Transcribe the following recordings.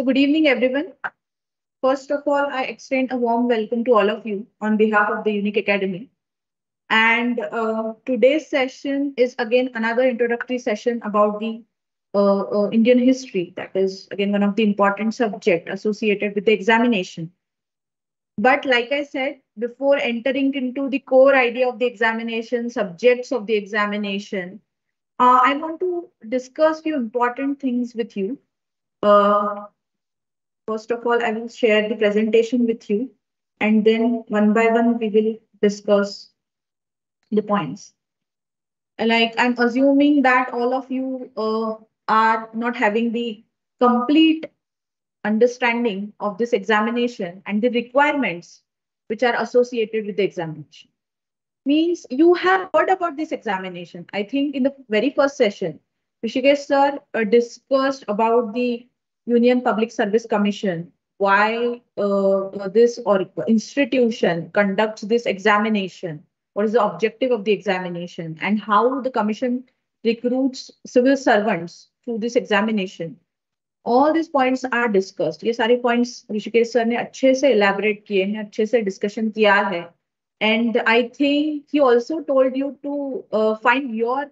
good evening, everyone. First of all, I extend a warm welcome to all of you on behalf of the Unique Academy. And today's session is again another introductory session about the Indian history. That is again one of the important subject associated with the examination. But like I said, before entering into the core idea of the examination, subjects of the examination, I want to discuss few important things with you. First of all, I will share the presentation with you, and then one by one we will discuss the points. Like I'm assuming that all of you are not having the complete understanding of this examination and the requirements which are associated with the examination. Means you have heard about this examination. I think in the very first session, Rishikesh sir discussed about the Union Public Service Commission, why this or institution conducts this examination, what is the objective of the examination, and how the commission recruits civil servants through this examination. All these points are discussed. ये सारे points Rishikesh sir ने अच्छे से elaborate किए हैं, अच्छे से discussion किया है. And I think he also told you to find your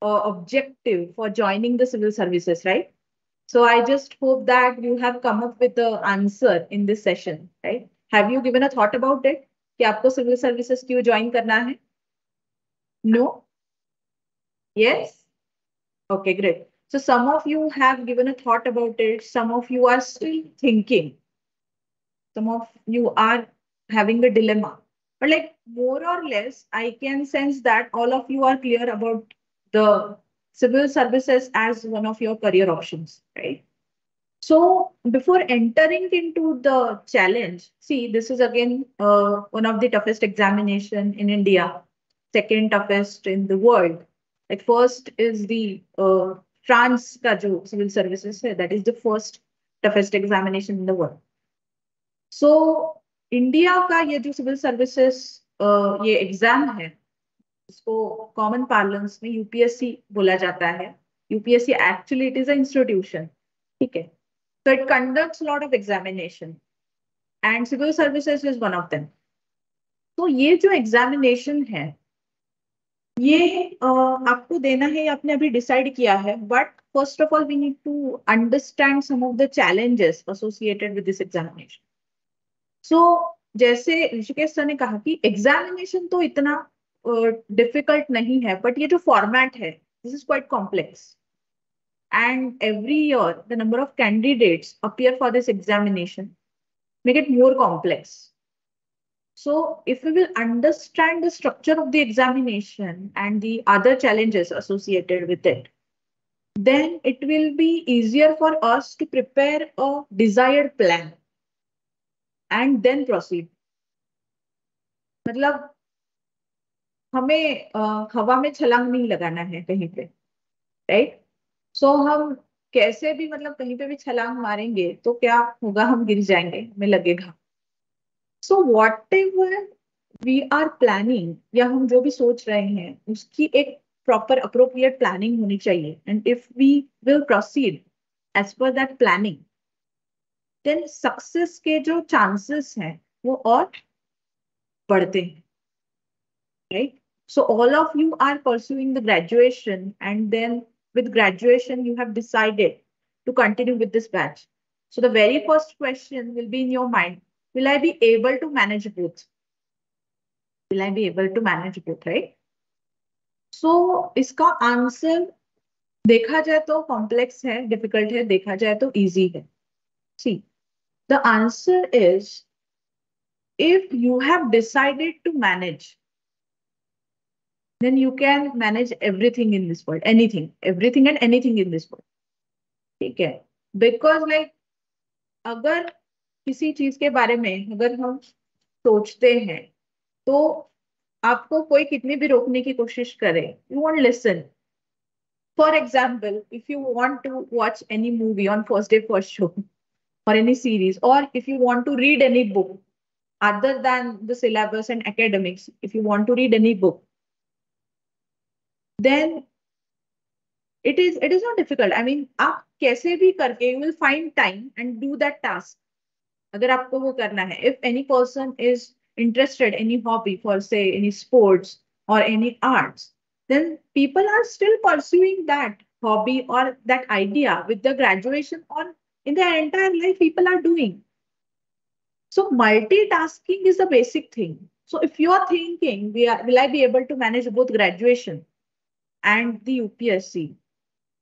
objective for joining the civil services, right? So I just hope that you have come up with the answer in this session, right? Have you given a thought about it? कि आपको civil services क्यों join करना है? No? Yes? Okay, great. So some of you have given a thought about it. Some of you are still thinking. Some of you are having a dilemma. But like more or less, I can sense that all of you are clear about the civil services as one of your career options, right? So before entering into the challenge, see, this is again one of the toughest examination in India, second toughest in the world. Like first is the France का जो civil services है, that is the first toughest examination in the world. So India का ये जो civil services ये exam है, इसको common parlance में यूपीएससी बोला जाता है. UPSC actually it is a institution, ठीक है. So it conducts a lot of examination and civil services is one of them. तो ये जो एग्जामिनेशन है ये आपको देना है, आपने अभी डिसाइड किया है. But first of all we need to understand some of the challenges associated with this examination. So जैसे ऋषिकेश सर ने कहा कि एग्जामिनेशन तो इतना डिफिकल्ट नहीं है, बट ये जो फॉर्मेट है this is quite complex and every year the number of candidates appear for this examination make it more complex. So if we will understand the structure of the examination and the other challenges associated with it, then it will be easier for us to prepare a desired plan and then proceed. मतलब हमें हवा में छलांग नहीं लगाना है कहीं पे, राइट? सो हम कैसे भी मतलब कहीं पे भी छलांग मारेंगे तो क्या होगा, हम गिर जाएंगे, हमें लगेगा. सो whatever we are planning या हम जो भी सोच रहे हैं उसकी एक प्रॉपर अप्रोप्रिएट प्लानिंग होनी चाहिए. And if we will proceed as per that planning, then success के जो चांसेस हैं वो और बढ़ते हैं, right? So all of you are pursuing the graduation and then with graduation you have decided to continue with this batch. So the very first question will be in your mind, will I be able to manage both? Will I be able to manage both, right? So इसका answer देखा जाए तो complex है, difficult है, देखा जाए तो easy है. See, the answer is if you have decided to manage, then you can manage everything in this world, anything, everything and anything in this world. ठीक है? Because like अगर किसी चीज के बारे में अगर हम सोचते हैं तो आपको कोई कितनी भी रोकने की कोशिश करे, you won't listen. For example, if you want to watch any movie on first day first show or any series, or if you want to read any book other than the syllabus and academics, if you want to read any book, then it is not difficult. I mean, आप कैसे भी करके you will find time and do that task. अगर आपको वो करना है, if any person is interested any hobby for say any sports or any arts, then people are still pursuing that hobby or that idea with the graduation or in their entire life people are doing. So multitasking is the basic thing. So if you are thinking, will I be able to manage both graduation and the UPSC?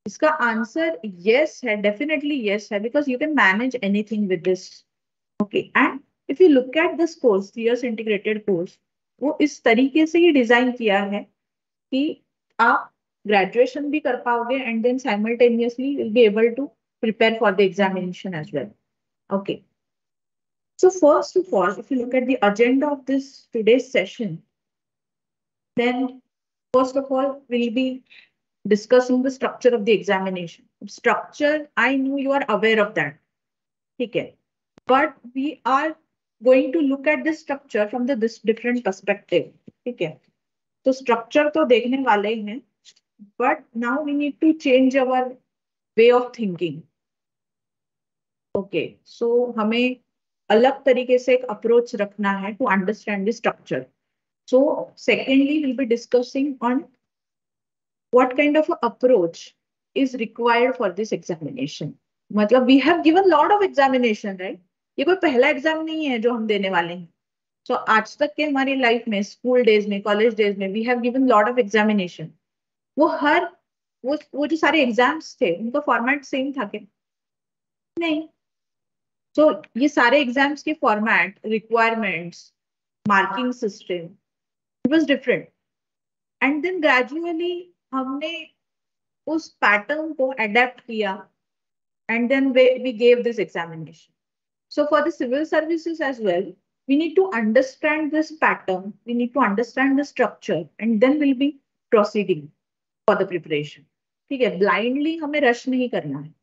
इसका answer yes है, definitely yes है, because you can manage anything with this. Okay, and if you look at this course, 3 years integrated course, वो इस तरीके से ही design किया है कि आप ग्रेजुएशन भी कर पाओगे and then simultaneously you'll be able to prepare for the examination as well. Okay. So first of all, if you look at the agenda of this today's session, then first of all, we'll be discussing the structure of the examination. Structure, I know you are aware of that. Okay. But we are going to look at this structure from this different perspective. Okay. So structure तो देखने वाले ही हैं, but now we need to change our way of thinking. Okay. So हमें अलग तरीके से एक approach रखना है to understand the structure. So secondly, we'll be discussing on what kind of approach is required for this examination. मतलब we have given lot of examination, right? ये कोई पहला एग्जाम नहीं है जो हम देने वाले हैं. So आज तक के हमारी लाइफ में, स्कूल डेज में, कॉलेज डेज में, we have given lot of examination. वो जो सारे एग्जाम्स थे उनका फॉर्मेट सेम था क्या? नहीं. तो ये सारे एग्जाम्स के format, requirements, marking system, it was different. And then gradually हमने उस पैटर्न को अडेप्ट किया and then we gave this examination. So for the civil services as well, we need to understand this pattern, we need to understand the structure, and then we'll be proceeding for the preparation. ठीक है, blindly हमें rush नहीं करना है.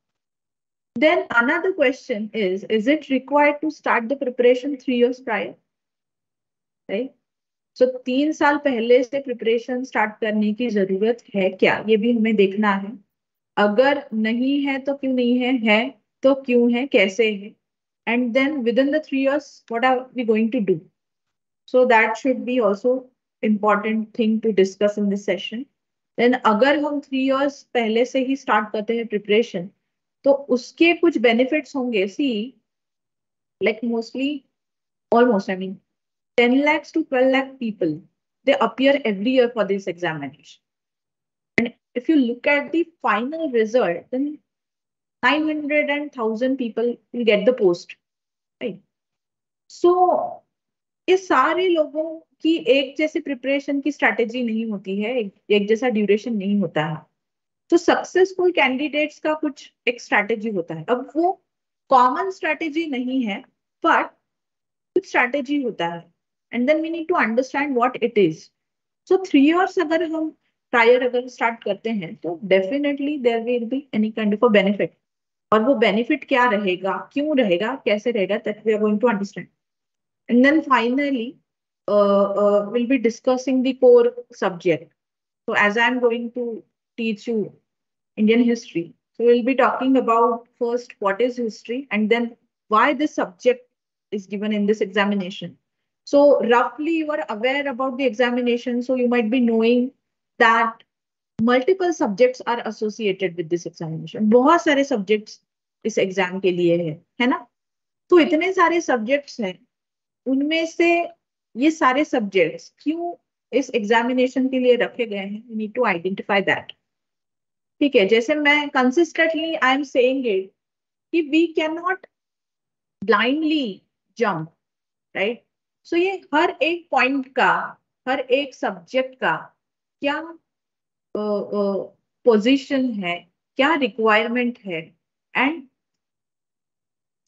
Then another question is it required to start the preparation 3 years prior? Right? So 3 साल पहले से preparation start करने की जरूरत है क्या? ये भी हमें देखना है. अगर नहीं है तो क्यों नहीं है तो क्यों है, कैसे है? And then within the 3 years, what are we going to do? So that should be also important thing to discuss in this session. Then अगर हम 3 years पहले से ही start करते हैं preparation, तो उसके कुछ benefits होंगे. See, like almost, I mean, 10 lakhs to 12 lakh people, they appear every year for this examination. And if you look at the final result, then 900 and 1,000 people will get the post. Right? So ये सारे लोगों की एक जैसी preparation की strategy नहीं होती है, एक जैसा ड्यूरेशन नहीं होता है. तो सक्सेसफुल कैंडिडेट्स का कुछ एक स्ट्रैटेजी होता है. अब वो कॉमन स्ट्रैटेजी नहीं है, बट कुछ स्ट्रैटेजी होता है. And then we need to understand what it is. So 3 years अगर हम प्रायर अगर स्टार्ट करते हैं तो definitely there will be any kind of a benefit. और वो बेनिफिट क्या रहेगा, क्यों रहेगा, कैसे रहेगा, that we are going to understand. And then finally we'll be discussing the core subject. So as I'm going to teach you Indian history, so we'll be talking about first what is history and then why this subject is given in this examination. So roughly you are aware about the examination, so you might be knowing that multiple subjects are associated with this examination. बहुत सारे subjects इस exam के लिए है ना? तो इतने सारे subjects हैं, उनमें से ये सारे subjects क्यों इस एग्जामिनेशन के लिए रखे गए हैं, we need to identify that. ठीक है, जैसे मैं consistently I am saying it कि we cannot blindly jump, right? So ये हर एक पॉइंट का, हर एक सब्जेक्ट का क्या पोजीशन है, क्या रिक्वायरमेंट है, एंड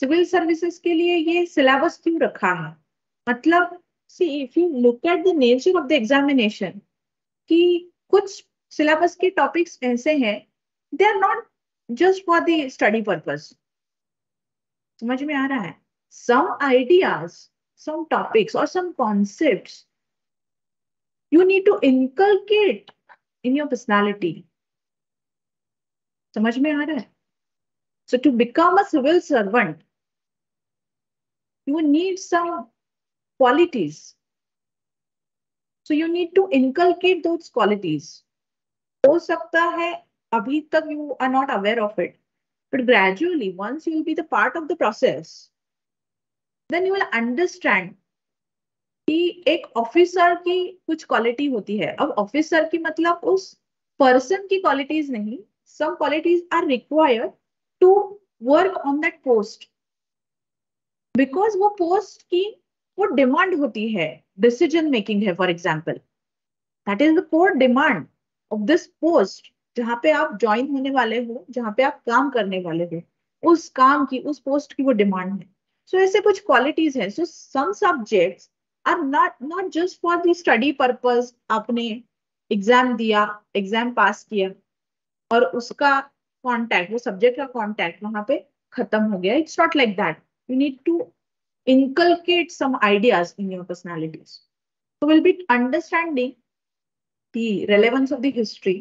सिविल सर्विसेज के लिए ये सिलेबस क्यों रखा है. मतलब see if you look at the nature of the examination, कि कुछ सिलेबस के टॉपिक्स ऐसे हैं, they are not just for the study purpose. समझ में आ रहा है? Some ideas, some topics or some concepts you need to inculcate in your personality. समझ में आ रहा है? So to become a civil servant, you need some qualities. So you need to inculcate those qualities. हो सकता है अभी तक you are not aware of it, but gradually, once you will be the part of the process, then you will understand कि एक officer की कुछ quality होती है. अब ऑफिसर की मतलब उस पर्सन की क्वालिटीज नहीं, some qualities are required to work on that post, because वो पोस्ट की वो डिमांड होती है, डिसीजन मेकिंग है for example. That is the core demand of this post. जहां पे आप ज्वाइन होने वाले हो, जहां पे आप काम करने वाले हो, उस काम की, उस पोस्ट की वो डिमांड है. सो ऐसे कुछ क्वालिटीज हैं. So some subjects are not just for the study purpose. आपने एग्जाम दिया, एग्जाम पास किया और उसका कॉन्टैक्ट, वो सब्जेक्ट का कॉन्टैक्ट वहां पे खत्म हो गया. It's not like that. You need to inculcate some ideas in your personalities. So we'll be understanding the relevance of the history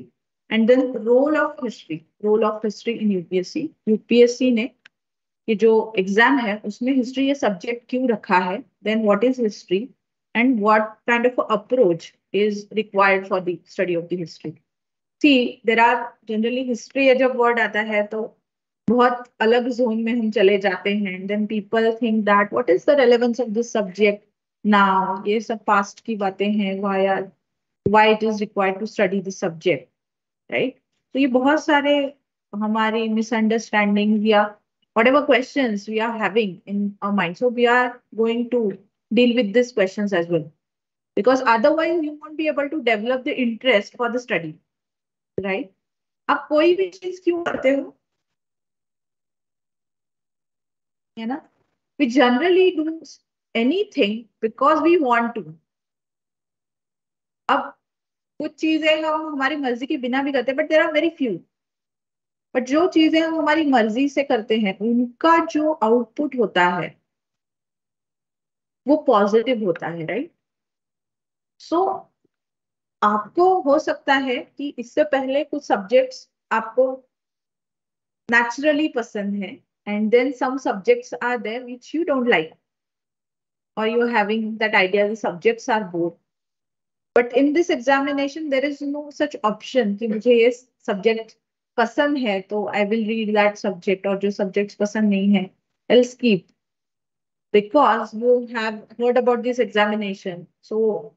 and then role of history in UPSC. UPSC ने ये जो exam है उसमें history ये subject क्यों रखा है, then what is history and what kind of approach is required for the study of the history. See, there are generally history जब word आता है तो बहुत अलग जोन में हम चले जाते हैं. Then people think that what is the relevance of this subject now. ये सब पास्ट की बातें हैं. Why it is required to study this subject, right? तो ये बहुत सारे हमारी मिसअंडरस्टैंडिंग या whatever questions we are having in our mind. So we are going to deal with these questions as well, because otherwise you won't be able to develop the interest for the study, right? आप कोई भी चीज क्यों करते हो, है ना? We generally do anything because we want to. अब कुछ चीजें हम हमारी मर्जी के बिना भी करते हैं, but there are very few. But जो चीजें हम हमारी मर्जी से करते हैं उनका जो आउटपुट होता है वो पॉजिटिव होता है, राइट? सो आपको हो सकता है कि इससे पहले कुछ सब्जेक्ट्स आपको नेचुरली पसंद है, and then some subjects are there which you don't like, or you're having that idea the subjects are bored. But in this examination there is no such option कि मुझे ये subject पसंद है तो I will read that subject, और जो subjects पसंद नहीं है I'll skip, because you have heard about this examination. So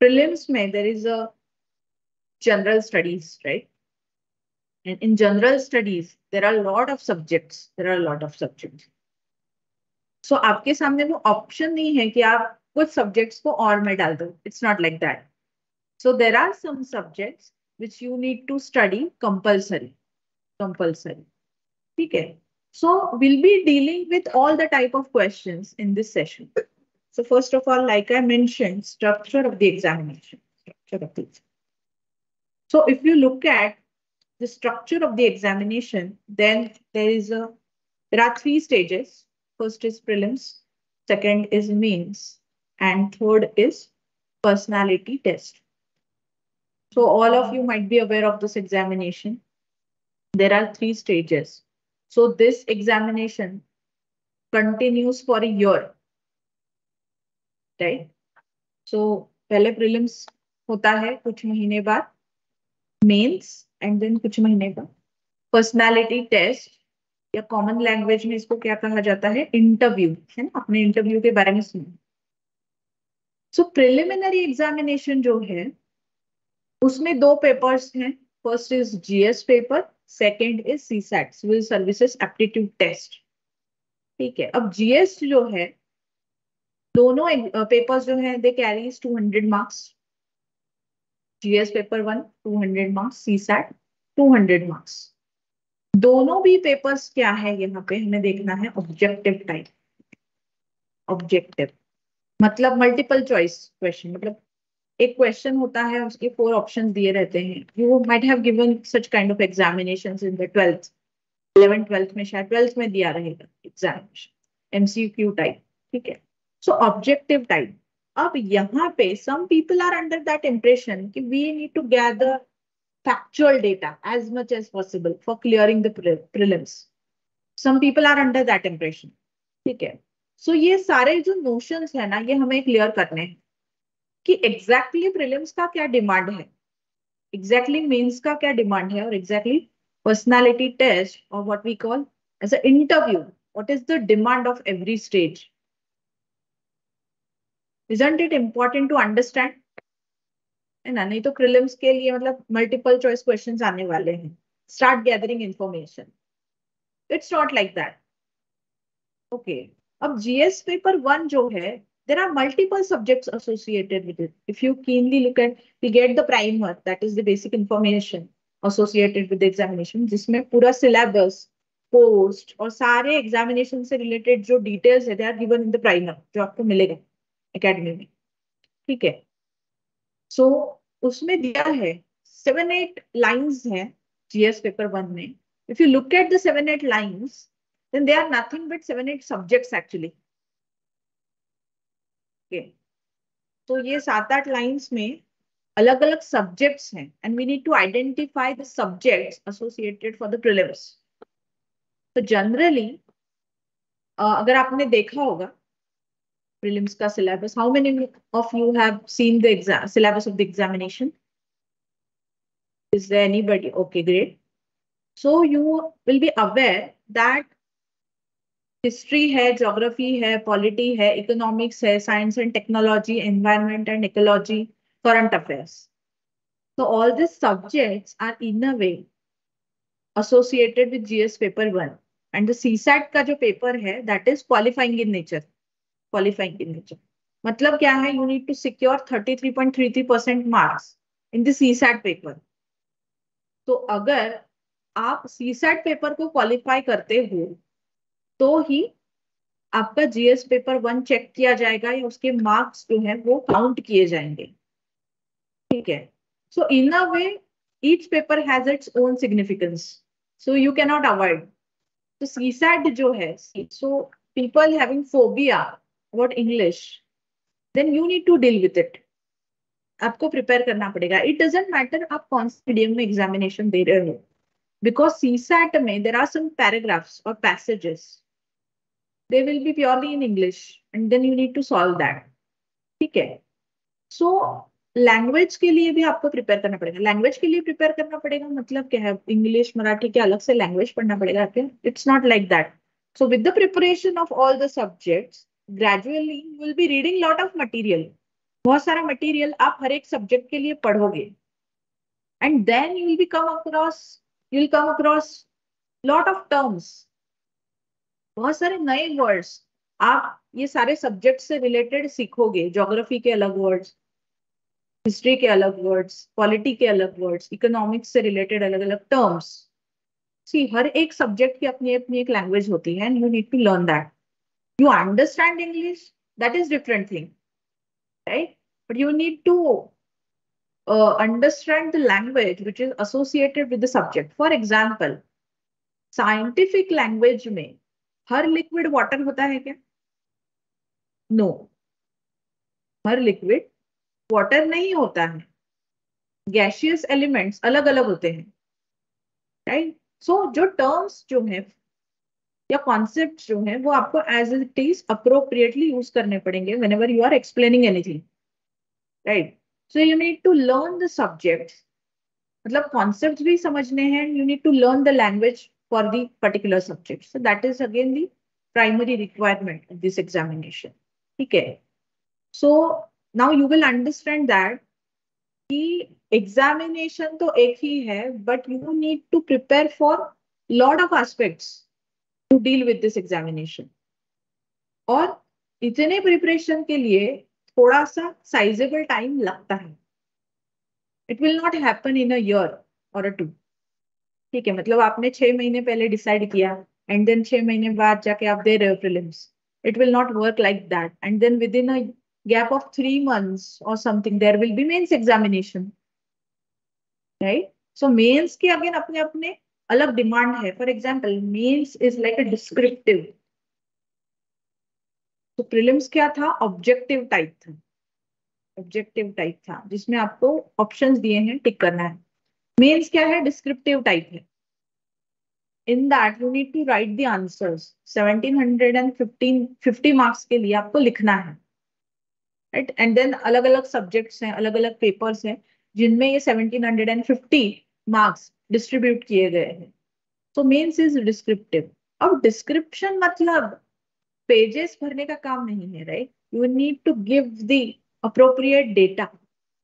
prelims में there is a general studies, right? And in general studies there are a lot of subjects. So आपके सामने वो option नहीं है कि आप कुछ सब्जेक्ट्स को और में डाल दो. It's not like that. So there are some subjects which you need to study compulsory. ठीक है? So will be dealing with all the type of questions in this session. So first of all, like I mentioned, structure of the examination. So if you look at the structure of the examination, then there are three stages. First is prelims, second is mains, and third is personality test. So all of you might be aware of this examination. There are three stages. So this examination continues for a year, right? So पहले prelims होता है कुछ महीने बाद, mains, and then कुछ महीने बाद personality test, या कॉमन लैंग्वेज में इसको क्या कहा जाता है, इंटरव्यू, है ना? अपने इंटरव्यू के बारे में सुनो. सो प्रिलिमिनरी एग्जामिनेशन जो है उसमें दो पेपर्स हैं. First is GS paper, second is CSAT, civil services aptitude test. ठीक है? अब जीएस जो है, दोनों पेपर्स जो है they carries 200 marks. GS paper 1 200 marks, CSAT 200 marks. दोनों भी पेपर्स क्या है, यहाँ पे हमें देखना है ऑब्जेक्टिव टाइप. ऑब्जेक्टिव मतलब मल्टीपल चॉइस क्वेश्चन. मतलब एक क्वेश्चन होता है, उसके 4 ऑप्शंस दिए रहते हैं. You might have given such kind of examinations in the 12th, 11th 12th में, शायद 12th में दिया रहेगा एग्जामिनेशन, एमसीक्यू टाइप. ठीक है? So objective type. अब यहाँ पे some people are under that impression कि we need to gather factual data as much as possible for clearing the prelims. Some people are under that impression. ठीक है. So ये सारे जो notions है ना, ये हमें clear करने हैं कि exactly prelims का क्या demand है, exactly mains का क्या demand है, और exactly personality test or what we call as an interview, what is the demand of every stage. Isn't it important to understand? है ना, नहीं तो प्रीलिम्स के लिए मतलब मल्टीपल चॉइस क्वेश्चंस आने वाले हैं. Start gathering information. It's not like that. Okay. अब जीएस पेपर 1 जो है, there are multiple subjects associated with it. If you keenly look at, you get the primer, that is the basic information associated with the examination, जिसमें पूरा syllabus, post और सारे examination से related जो details है, they are given in the primer, जो आपको मिलेगा academy में. ठीक है. सो उसमें दिया है 7-8 लाइन्स हैं जीएस पेपर 1 में. If you look at the 7-8 lines, then they are nothing but 7-8 subjects actually. Okay. तो ये 7-8 लाइन्स में अलग अलग सब्जेक्ट्स हैं, and we need to identify the subjects associated for the prelims. तो जनरली अगर आपने देखा होगा prelims ka syllabus, how many of you have seen the syllabus of the examination? Is there anybody? Okay, great. So you will be aware that history है, geography है, polity है, economics है, science and technology, environment and ecology, current affairs. So all these subjects are in a way associated with GS paper 1, and the CSAT का जो paper है, that is qualifying in nature. Qualifying in nature मतलब क्या है? You need to secure 33.33% marks in the CSAT paper. तो अगर आप CSAT paper को क्वालिफाई करते हो तो ही आपका जीएस पेपर 1 चेक किया जाएगा, या उसके मार्क्स जो है वो काउंट किए जाएंगे. ठीक है. So in a way each paper has its own significance, so you can not avoid. तो CSAT जो है, so people having phobia about English, then you need to deal with it. आपको प्रिपेयर करना पड़ेगा. इट डजेंट मैटर आप कौन से medium में एग्जामिनेशन दे रहे हो, बिकॉज सीसैट में देर आर सम पैराग्राफ्स और passages, they will be purely in English, and then you need to solve that. ठीक है. सो लैंग्वेज के लिए भी आपको प्रिपेयर करना पड़ेगा. लैंग्वेज के लिए प्रिपेयर करना पड़ेगा मतलब क्या है? इंग्लिश मराठी के अलग से लैंग्वेज पढ़ना पड़ेगा क्या? It's not like that. So with the preparation of all the subjects, gradually you will be reading lot of material. बहुत सारा मटेरियल आप हर एक सब्जेक्ट के लिए पढ़ोगे, and then you will come across lot of terms, बहुत सारे नए वर्ड्स आप ये सारे सब्जेक्ट से रिलेटेड सीखोगे. ज्योग्राफी के अलग वर्ड्स, हिस्ट्री के अलग वर्ड्स, पॉलिटी के अलग वर्ड्स, इकोनॉमिक्स से रिलेटेड अलग अलग टर्म्स. सी हर एक सब्जेक्ट की अपनी अपनी एक लैंग्वेज होती है, and you need to learn that. You understand English, that is different thing, right? But you need to understand the language which is associated with the subject. For example, scientific language में हर liquid water होता है क्या? No. हर liquid water नहीं होता है. Gaseous elements अलग अलग होते हैं, right? So जो terms जो है या concepts जो है वो आपको as it is appropriately use करने पड़ेंगे whenever you are explaining anything. Right. So you need to learn the subjects. मतलब concepts भी समझने हैं. You need to learn the language for the particular subject. So that is again the primary requirement of this examination. ठीक है. So now you will understand that कि examination तो एक ही है, but you need to prepare for lot of aspects to deal with this examination. और इतने preparation के लिए थोड़ा सा साइजेबल टाइम लगता है. It will not happen in a year और अ 2. ठीक है. मतलब आपने 6 महीने पहले डिसाइड किया, एंड देन 6 महीने बाद जाके आप दे रहे हो prelims. It will not work like that. And then within a gap of 3 months और something there will be mains examination, right? So mains के अगेन अपने अपने अलग डिमांड है. For example, mains is like a descriptive. तो prelims क्या था? Objective type था. ऑब्जेक्टिव टाइप था जिसमें आपको ऑप्शंस दिए हैं, टिक करना है. मेंस क्या है, डिस्क्रिप्टिव टाइप है. In that you need to write the answers. 1750 marks के लिए आपको लिखना है, राइट. एंड देन अलग अलग सब्जेक्ट्स हैं, अलग अलग पेपर्स हैं जिनमें ये 1750 मार्क्स डिस्ट्रीब्यूट किए गए हैं. तो मेंस इज डिस्क्रिप्टिव. अब डिस्क्रिप्शन मतलब पेजेस भरने का काम नहीं है, right. You need to give the appropriate data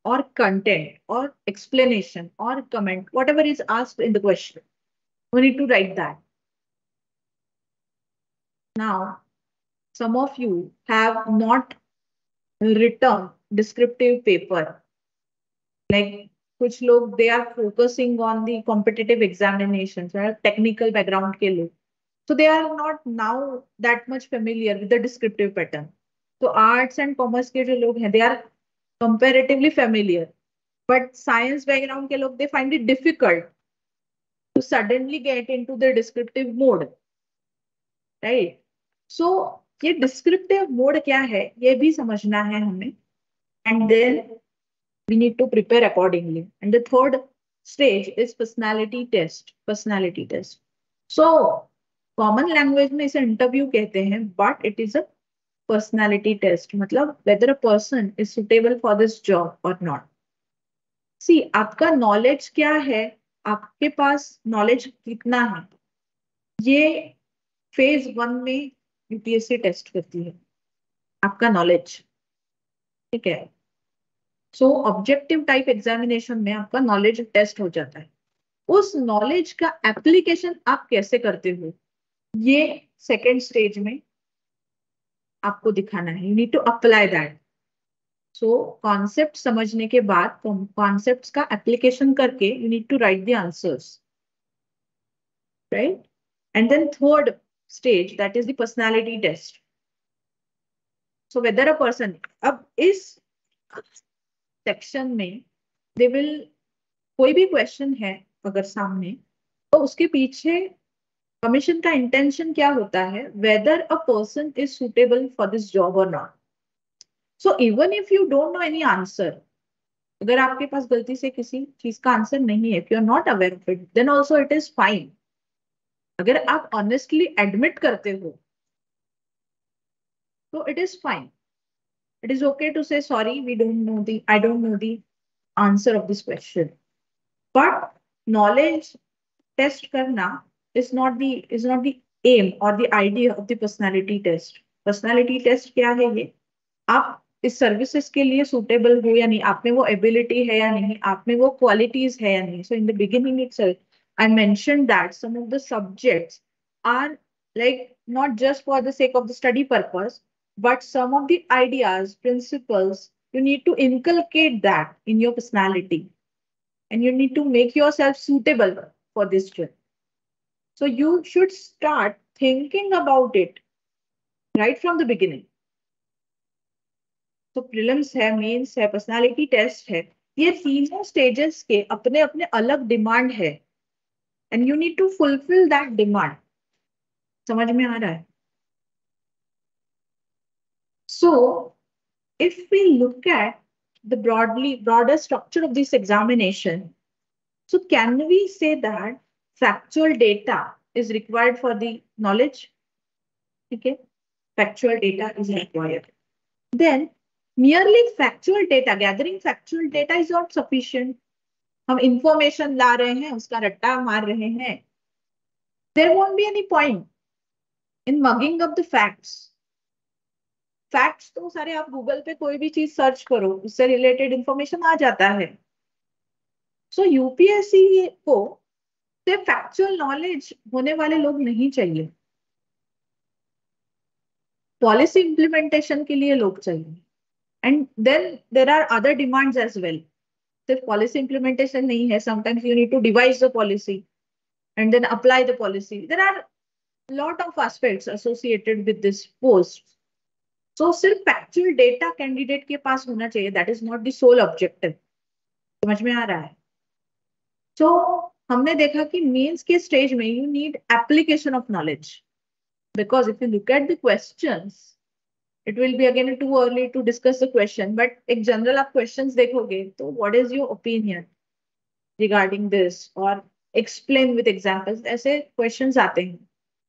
or content or explanation or comment, whatever is asked in the question. We need to write that. Now, some of you have not written descriptive paper. Like कुछ लोग they are focusing on the competitive examinations, right? Technical background के लोग. So they are not now that much familiar with the descriptive pattern. So arts and commerce के जो लोग हैं, they are comparatively familiar. But science background के लोग, they find it difficult to suddenly get into the descriptive mode, right? So ये descriptive mode क्या है, ये भी समझना है हमें. And then we need to prepare accordingly. And the third stage is personality test. Personality test. So common language में इसे interview कहते हैं, but it is a personality test. मतलब whether a person is suitable for this job or not. See, आपका knowledge क्या है, आपके पास knowledge कितना है, ये फेज 1 में यूपीएससी टेस्ट करती है, आपका नॉलेज. ठीक है. सो ऑब्जेक्टिव टाइप एग्जामिनेशन में आपका नॉलेज टेस्ट हो जाता है. उस नॉलेज का एप्लीकेशन आप कैसे करते हो, ये सेकेंड स्टेज में आपको दिखाना है. You need to apply that. So concept समझने के बाद कॉन्सेप्ट्स का एप्लीकेशन करके you need to write the answers, right. And then third stage, that is the personality test. So whether a person, अब इस सेक्शन में they will, कोई भी क्वेश्चन है अगर सामने, तो उसके पीछे कमीशन का इंटेंशन क्या होता है, whether a person is suitable for this job or not. So even if you don't know any answer, अगर आपके पास गलती से किसी चीज का आंसर नहीं है, if you are not aware of it, then also it is fine. अगर आप ऑनेस्टली एडमिट करते हो तो it is fine. It is okay to say sorry, I don't know the answer of this question. But knowledge test करना is not the aim or the idea of the personality test. Personality test क्या है, ये आप इस services के लिए suitable हो या नहीं, आप में वो एबिलिटी है या नहीं, आप में वो क्वालिटीज है या नहीं. So in the beginning itself I mentioned that some of the subjects are like not just for the sake of the study purpose, but some of the ideas, principles, you need to inculcate that in your personality, and you need to make yourself suitable for this job. So you should start thinking about it right from the beginning. So prelims है, mains है, personality test है, ये तीनों stages के अपने अपने अलग demand है. And you need to fulfill that demand. समझ में आ रहा है? So, if we look at the broader structure of this examination, so can we say that factual data is required for the knowledge? Okay, factual data is required. Then, merely factual data, gathering factual data is not sufficient. हम information ला रहे हैं, उसका रट्टा मार रहे हैं. There won't be any point in mugging up the facts. Facts तो सारे आप गूगल पे कोई भी चीज सर्च करो, उससे रिलेटेड इंफॉर्मेशन आ जाता है. सो यूपीएससी को सिर्फ फैक्चुअल नॉलेज होने वाले लोग नहीं चाहिए, पॉलिसी इंप्लीमेंटेशन के लिए लोग चाहिए. And then there are other demands as well. सिर्फ पॉलिसी इंप्लीमेंटेशन नहीं है, sometimes you need to devise the policy and then apply the policy. There are lot of aspects associated with this post. So सिर्फ factual data candidate के पास होना चाहिए. That is not the sole objective. समझ में आ रहा है? So हमने देखा कि मेंस के स्टेज में you need application of knowledge, because if you look at the questions, it will be again too early to discuss the question. But एक general आप questions देखोगे तो what is your opinion? regarding this or explain with examples, ऐसे questions आते हैं.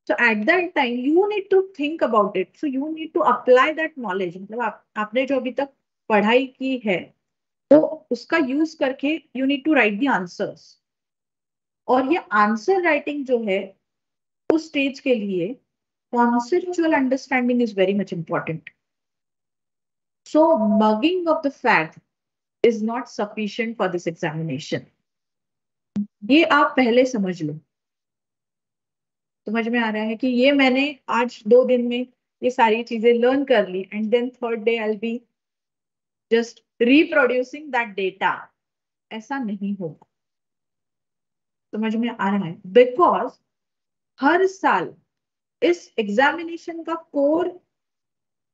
So at that time you need to think about it. So you need to apply that knowledge. मतलब आपने जो अभी तक पढ़ाई की है तो उसका यूज करके you need to write the answers. और ये आंसर राइटिंग जो है उस स्टेज के लिए conceptual understanding is very much important. So mugging of the fact is not sufficient for this examination. ये आप पहले समझ लो. समझ में आ रहा है कि ये मैंने आज 2 दिन में ये सारी चीजें लर्न कर ली and then third day I will be just reproducing that data. ऐसा नहीं होगा. समझ में आ रहा है? बिकॉज हर साल इस एग्जामिनेशन का कोर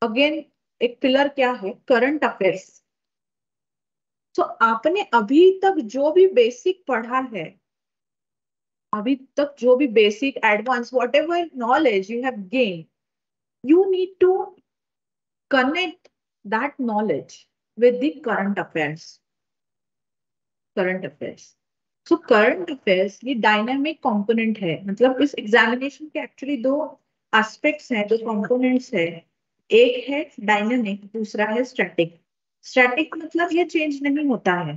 अगेन एक पिलर क्या है? Current affairs. तो आपने अभी तक जो भी बेसिक पढ़ा है, अभी तक जो भी basic advance what ever knowledge you have gain, you need to connect that knowledge with the current affairs. So current affairs ये dynamic component है. मतलब इस examination के actually 2 aspects हैं, 2 components है. एक है dynamic, दूसरा है static. Static मतलब ये change नहीं होता है.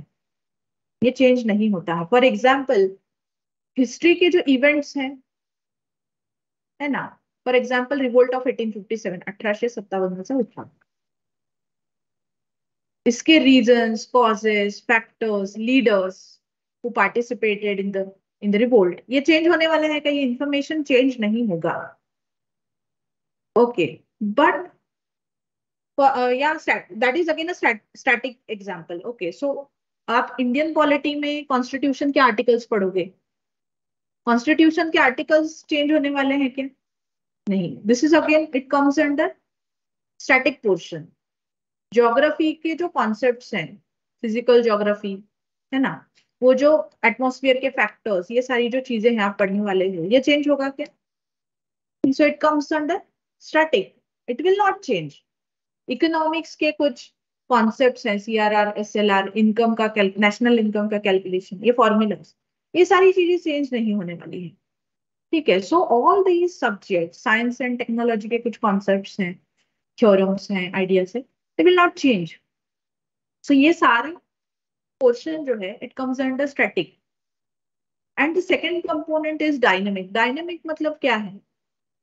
ये change नहीं होता है. For example, history के जो events हैं, है ना? For example, revolt of 1857, 1857 में से उठा. इसके reasons, causes, factors, leaders who participated in the revolt, ये change होने वाला है. क्या ये information change नहीं होगा? Okay, but yeah, that is again a static example. Okay, so आप इंडियन पॉलिटी में कॉन्स्टिट्यूशन के आर्टिकल्स पढ़ोगे, कॉन्स्टिट्यूशन के आर्टिकल्स चेंज होने वाले हैं क्या? नहीं. This is again it comes under static portion. Geography के जो कॉन्सेप्ट्स हैं, फिजिकल ज्योग्राफी है ना, वो जो एटमॉस्फेयर के फैक्टर्स, ये सारी जो चीजें हैं आप पढ़ने वाले हो, ये चेंज होगा क्या? So it comes under static. It will not change. Economics के कुछ कॉन्सेप्ट्स हैं, CRR, SLR, इनकम का नेशनल इनकम का कैलकुलेशन, ये फॉर्मूलाज, ये सारी चीजें चेंज नहीं होने वाली है. ठीक है. So all these subject, science and technology के कुछ कॉन्सेप्ट्स हैं, थ्योरम्स हैं, आइडियाज है, दे विल नॉट चेंज. सो ये सारे पोर्शन जो है it comes under static. And the second component is dynamic. Dynamic मतलब क्या है?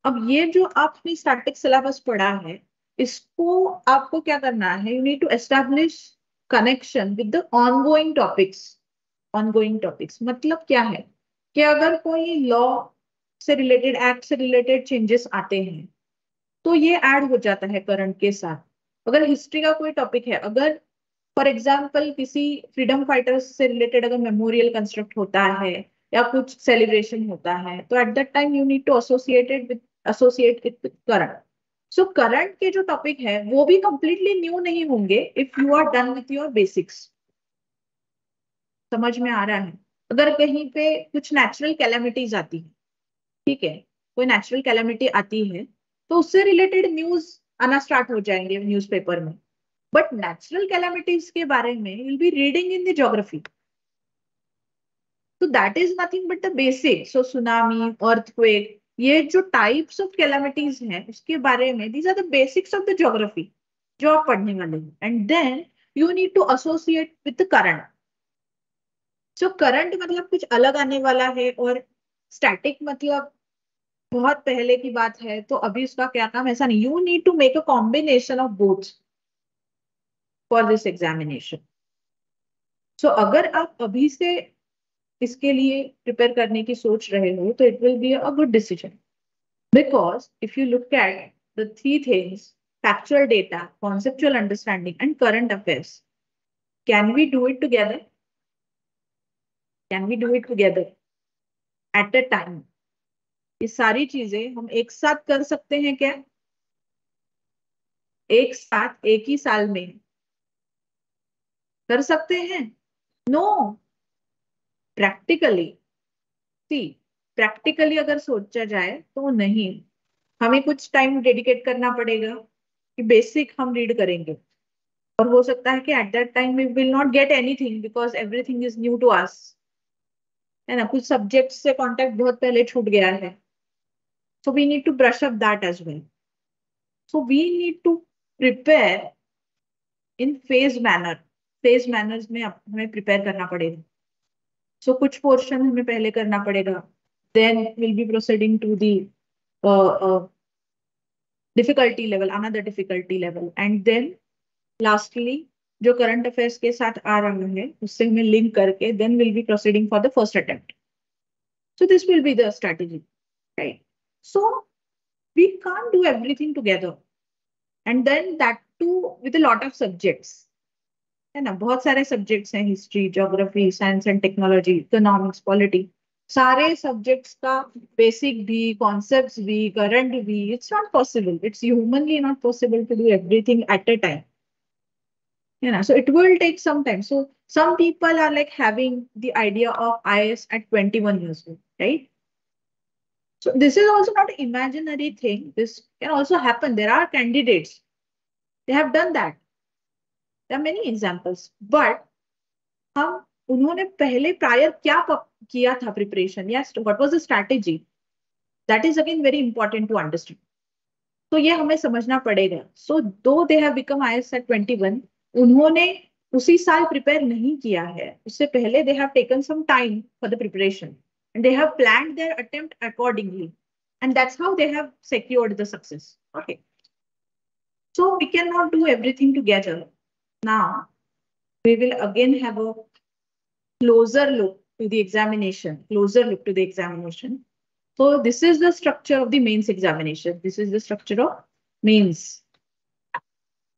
अब ये जो आपने स्टैटिक सिलेबस पढ़ा है, इसको आपको क्या करना है? You need to establish connection with the ongoing topics. Ongoing topics मतलब क्या है कि अगर कोई लॉ से रिलेटेड, एक्ट से रिलेटेड चेंजेस आते हैं तो ये ऐड हो जाता है करंट के साथ. अगर हिस्ट्री का कोई टॉपिक है, अगर फॉर एग्जाम्पल किसी फ्रीडम फाइटर्स से रिलेटेड अगर मेमोरियल कंस्ट्रक्ट होता है या कुछ सेलिब्रेशन होता है, तो at that time you need to associate it with current. So current के जो टॉपिक है वो भी कंप्लीटली न्यू नहीं होंगे if you are done with your basics. समझ में आ रहा है? अगर कहीं पे कुछ नेचुरल कैलेमिटीज आती है, ठीक है, कोई नेचुरल कैलेमिटी आती है तो उससे रिलेटेड न्यूज आना स्टार्ट हो जाएंगे न्यूज़पेपर में. बट नेचुरल कैलेमिटीज के बारे में you will be reading in the geography. So that is nothing but the basic. So tsunami, earthquake, ये जो टाइप्स ऑफ कैलामिटीज हैं उसके बारे में, these are the basics of the geography जो आप पढ़ने वाले हैं. And then you need to associate with the current. So current मतलब कुछ अलग आने वाला है और स्टैटिक मतलब बहुत पहले की बात है तो अभी उसका क्या काम, ऐसा नहीं. You need to make a combination of both for this examination. So अगर आप अभी से इसके लिए प्रिपेयर करने की सोच रहे हो तो it will be a good decision. Because if you look at the 3 things, factual data, conceptual understanding and current affairs, can we do it together? Can we do it together at a time? ये सारी चीजें हम एक साथ कर सकते हैं क्या? एक साथ एक ही साल में कर सकते हैं? नो. प्रैक्टिकली, सी, प्रैक्टिकली अगर सोचा जाए तो नहीं. हमें कुछ टाइम डेडिकेट करना पड़ेगा कि बेसिक हम रीड करेंगे और हो सकता है कि at that time we will not get anything because everything is new to us. है ना, कुछ सब्जेक्ट्स से कॉन्टेक्ट बहुत पहले छूट गया है, so we need to brush up that as well. So we need to prepare in phase manner. phase manners में हमें prepare करना पड़ेगा. So कुछ portion हमें पहले करना पड़ेगा, then we'll be proceeding to the difficulty level, another difficulty level, and then lastly जो current affairs के साथ आ रहा है उससे हमें link करके then we'll be proceeding for the first attempt. So this will be the strategy, right? So we can't do everything together, and then that too with a lot of subjects, है ना, बहुत सारे subjects हैं, history, geography, science and technology, economics, polity, सारे subjects का basic भी, concepts भी, current भी, it's not possible, it's humanly not possible to do everything at a time, है ना. So it will take some time. So some people are like having the idea of IAS at 21 years old, right? So this is also not an imaginary thing. This can also happen. There are candidates, they have done that. There are many examples, but हम उन्होंने पहले prior क्या किया था preparation, या what was the strategy, that is again very important to understand. तो ये हमें समझना पड़ेगा. So though they have become IAS at 21, उन्होंने उसी साल प्रिपेयर नहीं किया है, उससे पहले they have taken some time for the preparation and they have planned their attempt accordingly, and that's how they have secured the success. Okay, so we can not do everything together. Now we will again have a closer look to the examination, So this is the structure of the mains examination. This is the structure of mains.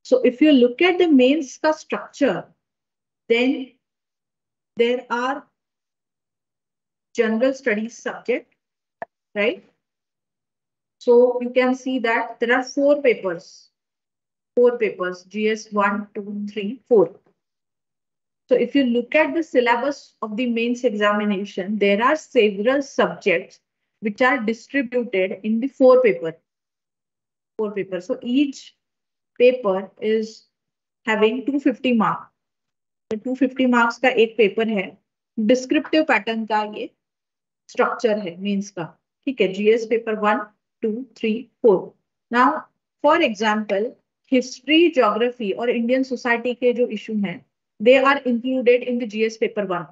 So if you look at the mains ka structure, then there are general studies subject, right? So you can see that there are four papers, GS 1, 2, 3, 4. So if you look at the syllabus of the mains examination, there are several subjects which are distributed in the four papers. So each paper is having 250 marks. So 250 marks का एक paper है. Descriptive pattern का ये structure है mains का, ठीक है. GS paper 1, 2, 3, 4. Now for example history, geography और इंडियन सोसाइटी के जो इशू हैं, they are included in the GS paper 1,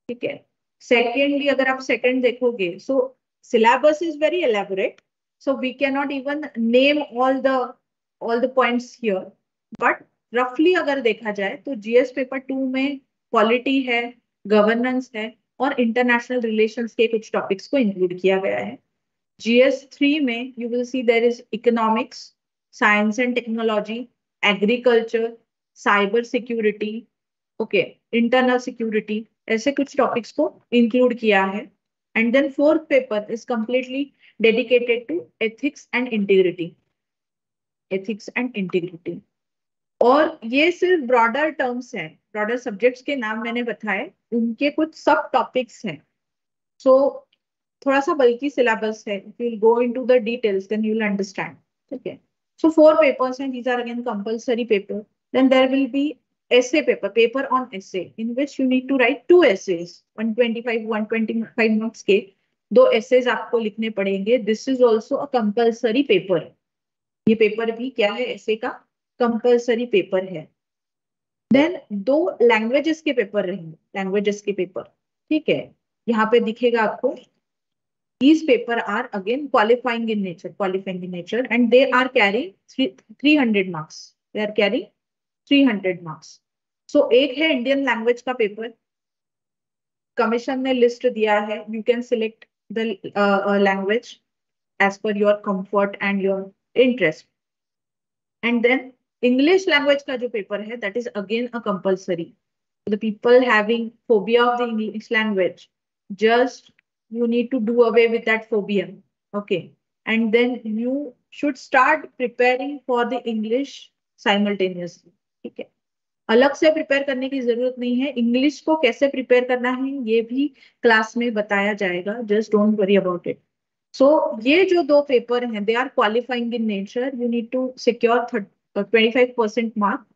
ठीक है. Secondly, अगर आप second देखोगे, so syllabus is very elaborate, so we cannot even name all the points here, but roughly अगर देखा जाए तो GS paper 2 में पॉलिटी है, गवर्नेंस है और इंटरनेशनल रिलेशंस के कुछ टॉपिक्स को इंक्लूड किया गया है. GS 3 में you will see there is economics, science and technology, agriculture, cyber security, okay, internal security, ऐसे कुछ टॉपिक्स को इंक्लूड किया है. And then fourth paper is completely dedicated to ethics and integrity. और ये सिर्फ ब्रॉडर टर्म्स हैं, ब्रॉडर सब्जेक्ट्स के नाम मैंने बताए, उनके कुछ सब टॉपिक्स हैं. सो थोड़ा सा बल्कि सिलेबस है. If you will go into the details then you will understand, ठीक है. सो 4 पेपर्स हैं, these are again compulsory paper. Then there will be essay paper on essay, in which you need to write 2 essays, 125 marks के 2 essays आपको लिखने पड़ेंगे. This is also a compulsory paper. ये paper भी क्या है, essay का compulsory paper है. Then 2 languages के पेपर रहेंगे, ठीक है. यहाँ पे दिखेगा आपको. These papers are again qualifying in nature, and they are carrying 300 marks. They are carrying 300 marks. So एक है इंडियन लैंग्वेज का पेपर, कमीशन ने लिस्ट दिया है, you can select the language as per your comfort and your interest. And then English language का जो paper है, that is again a compulsory. The people having phobia of the English language, just you need to do away with that phobia, okay, and then you should start preparing for the English simultaneously, ठीक है. अलग से prepare करने की जरूरत नहीं है. English को कैसे प्रिपेयर करना है ये भी क्लास में बताया जाएगा, just don't worry about it. So ये जो 2 पेपर हैं, they are qualifying in nature. You need to secure 25% mark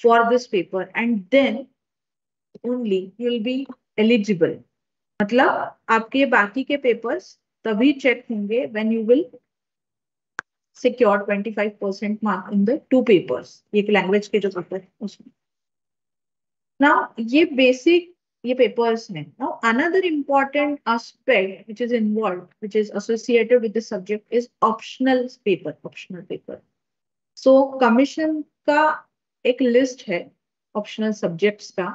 for this paper, and then only you will be eligible मतलब आपके बाकी के पेपर्स तभी चेक होंगे when you will secure 25% mark in the 2 papers, ये language के जो paper है उसमें। नाउ ये बेसिक ये पेपर्स हैं. Now another important aspect which is involved, which is associated with the subject is optional paper. Optional paper. So commission का एक लिस्ट है ऑप्शनल सब्जेक्ट्स का,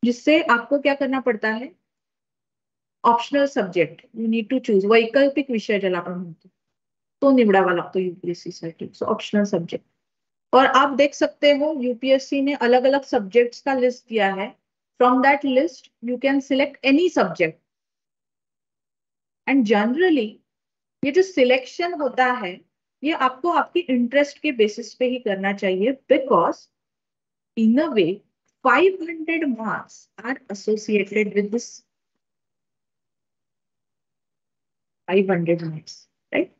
जिससे आपको क्या करना पड़ता है, optional subject you need to choose, वैकल्पिक विषय ज्याला आपण म्हणतो तो निवडावा लागतो यूपीएससी साठी. सो ऑप्शनल सब्जेक्ट. और आप देख सकते हो यूपीएससी ने अलग अलग सब्जेक्ट्स का लिस्ट दिया है. From that list you can select any subject. And generally ये जो सिलेक्शन होता है ये आपको आपकी इंटरेस्ट के बेसिस पे ही करना चाहिए, because in a way 500 marks are associated with this 500 marks, right.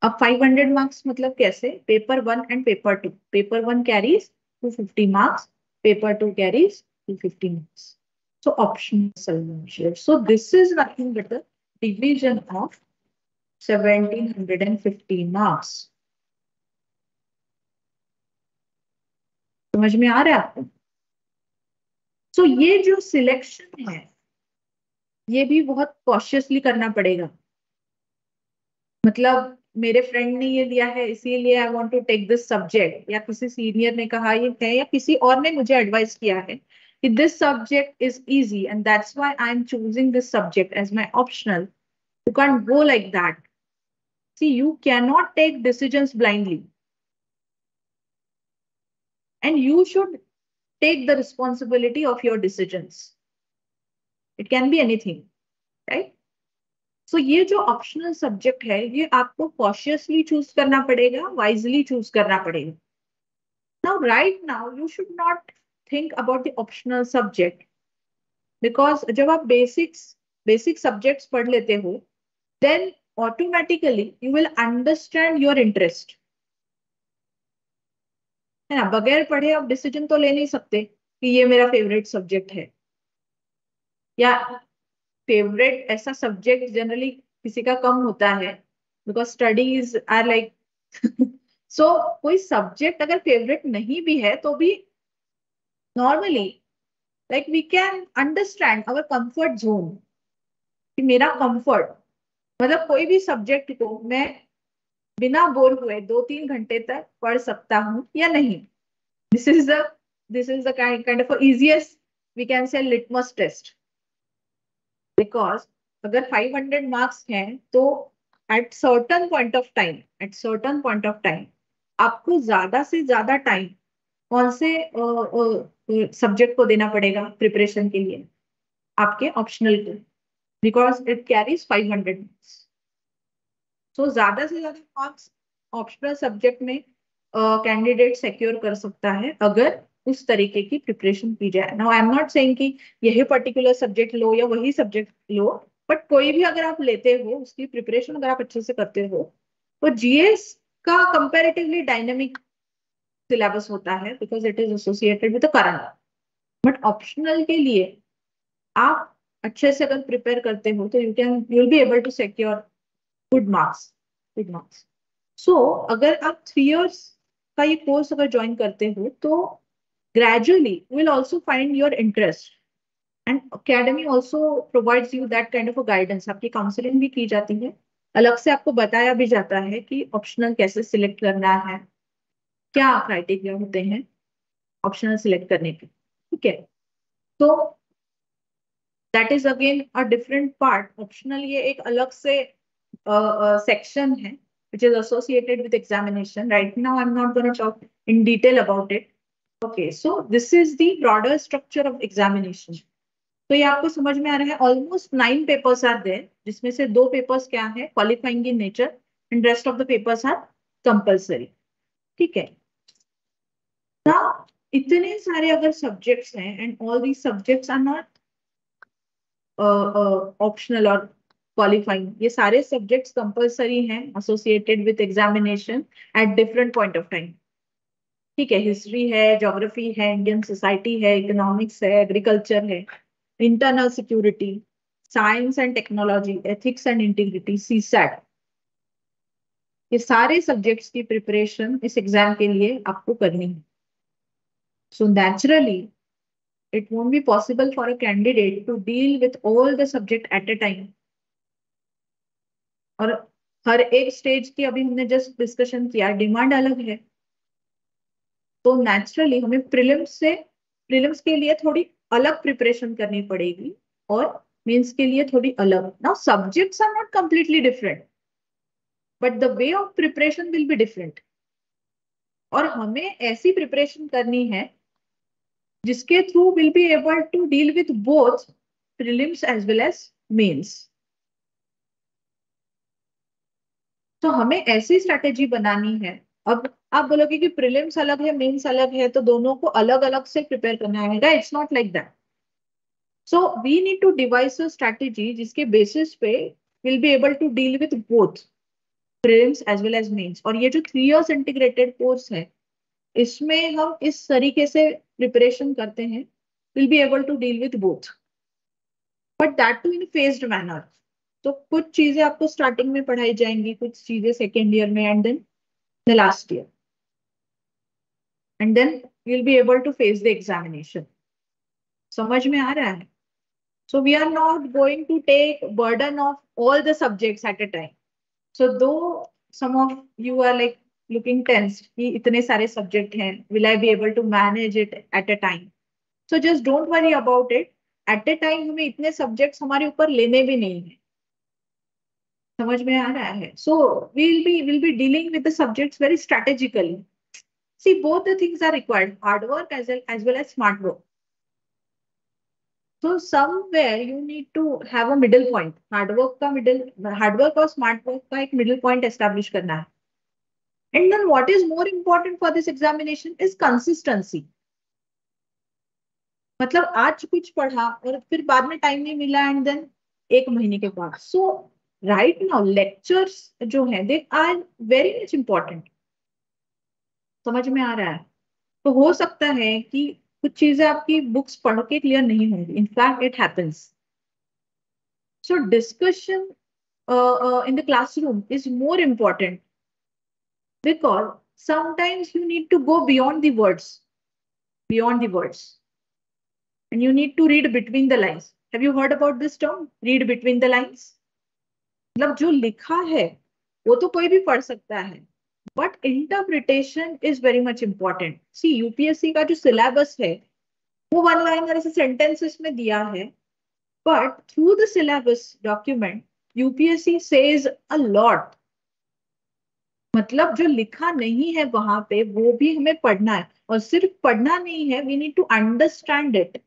अब 500 मार्क्स मतलब कैसे, paper 1 and paper 2. Paper 1 carries 250 marks, paper 2 carries 250 marks. So optional solution. So this is nothing but the division of 1750 marks. समझ में आ रहा है आपको? So ये जो सिलेक्शन है ये भी बहुत कॉशियसली करना पड़ेगा. मतलब मेरे फ्रेंड ने ये लिया है इसीलिए I want to take this subject, या किसी सीनियर ने कहा ये है, या किसी और ने मुझे एडवाइस किया है कि this subject is easy and that's why I am choosing this subject as my optional. You can't go like that. See you can not take decisions blindly and you should take the responsibility of your decisions. It can be anything, right? So ये जो optional subject है ये आपको cautiously choose करना पड़ेगा, wisely choose करना पड़ेगा. Now right now you should not think about the optional subject, because जब आप बेसिक सब्जेक्ट्स पढ़ लेते हो then automatically you will understand your interest, है ना. बगैर पढ़े आप डिसीजन तो ले नहीं सकते कि ये मेरा फेवरेट सब्जेक्ट है, या फेवरेट ऐसा सब्जेक्ट जनरली किसी का कम होता है, because studies are like so कोई सब्जेक्ट अगर फेवरेट नहीं भी है तो भी normally like we can understand our comfort zone, कि मेरा कंफर्ट मतलब कोई भी सब्जेक्ट को मैं बिना बोर हुए 2-3 घंटे तक पढ़ सकता हूँ या नहीं. This is the kind of easiest we can say litmus test. Because अगर 500 मार्क्स हैं तो at certain point of time आपको ज्यादा से ज्यादा टाइम कौन से सब्जेक्ट को देना पड़ेगा प्रिपरेशन के लिए, आपके ऑप्शनल को, बिकॉज इट कैरीज 500 मार्क्स. सो ज्यादा से ज्यादा मार्क्स ऑप्शनल सब्जेक्ट में कैंडिडेट सिक्योर कर सकता है अगर उस तरीके की प्रिपरेशन की जाए. Now I am not saying कि यही पर्टिकुलर सब्जेक्ट लो या वही सब्जेक्ट लो, बट कोई भी अगर आप लेते हो उसकी प्रिपरेशन अगर आप अच्छे से करते हो तो जीएस का कंपैरेटिवली डायनामिक सिलेबस होता है, because it is associated with the current. But optional के लिए आप अच्छे से अगर प्रिपेयर करते हो तो you will be able to secure good marks. So अगर आप 3 years का ये कोर्स अगर ज्वाइन करते हो तो gradually you will also find your interest, and academy also provides you that kind of a guidance. आपकी काउंसलिंग भी की जाती है, अलग से आपको बताया भी जाता है कि ऑप्शनल कैसे सिलेक्ट करना है, क्या क्राइटेरिया होते हैं ऑप्शनल सिलेक्ट करने के. ठीक है, तो that is again a different part. Optional ये एक अलग से सेक्शन है which is associated with examination. Right now I'm not going to talk in detail about it. Okay, so this is the broader structure of examination. तो ये आपको समझ में आ रहा है. ऑलमोस्ट 9 पेपर्स आर देयर, जिसमें से 2 पेपर्स क्या है, qualifying in nature, and rest of the papers are compulsory. ठीक है ना. इतने सारे अगर सब्जेक्ट्स हैं and all these subjects are not optional और क्वालिफाइंग, ये सारे सब्जेक्ट्स कंपल्सरी हैं associated with examination at different point of time. ठीक है, हिस्ट्री है, ज्योग्राफी है, इंडियन सोसाइटी है, इकोनॉमिक्स है, एग्रीकल्चर है, internal security, science and technology, ethics and integrity, CSAT, ये सारे सब्जेक्ट्स की प्रिपरेशन इस एग्जाम के लिए आपको करनी है. So naturally it won't be possible for a candidate to deal with all the subject at a time. और हर एक स्टेज की अभी हमने जस्ट डिस्कशन किया, डिमांड अलग है. तो नेचुरली हमें प्रीलिम्स के लिए थोड़ी अलग प्रिपरेशन करनी पड़ेगी और मेंस के लिए थोड़ी अलग. Now subjects are not completely different but the way of preparation will be different. और हमें ऐसी प्रिपरेशन करनी है जिसके through will be able to deal with both prelims as well as mains. तो हमें ऐसी स्ट्रैटेजी बनानी है. अब आप बोलोगे कि प्रीलिम्स अलग है मेंस अलग है तो दोनों को अलग अलग से प्रिपेयर करना है. It's not like that. So we need to devise a strategy जिसके बेसिस पे will be able to deal with both prelims as well as mains. और ये जो 3 years इंटीग्रेटेड कोर्स है इसमें हम इस तरीके से प्रिपरेशन करते हैं, will be able to deal with both but that too in phased manner. तो कुछ चीजें आपको स्टार्टिंग में पढ़ाई जाएंगी, कुछ चीजें सेकेंड ईयर में and then the last year and then you will be able to face the examination. समझ में आ रहा है? So we are not going to take burden of all the subjects at a time. So though some of you are like looking tensed कि इतने सारे subject हैं, will I be able to manage it at a time. So just don't worry about it. At a time हमें इतने subjects हमारे ऊपर लेने भी नहीं है. समझ में आ रहा है? सो we'll be dealing with the subjects very strategically. See, both the things are required, hard work as well as smart work. So somewhere you need to have a middle point. Hard work और smart work का एक middle point establish करना है. And then what is more important for this examination is consistency. मतलब आज कुछ पढ़ा और फिर बाद में टाइम नहीं मिला एंड देन एक महीने के बाद. सो राइट नाउ लेक्चर्स जो है they are very much important. समझ में आ रहा है? तो हो सकता है कि कुछ चीजें आपकी बुक्स पढ़ के क्लियर नहीं होंगी. In fact it happens. So discussion in the classroom is more important because sometimes you need to go beyond the words and you need to read between the lines. Have you heard about this term, read between the lines? मतलब जो लिखा है वो तो कोई भी पढ़ सकता है but interpretation is very much important. See UPSC का जो सिलेबस है वो वन लाइनर ऐसे सेंटेंसेस में दिया है but through the syllabus document UPSC says a lot. मतलब जो लिखा नहीं है वहां पे वो भी हमें पढ़ना है और सिर्फ पढ़ना नहीं है, we need to understand it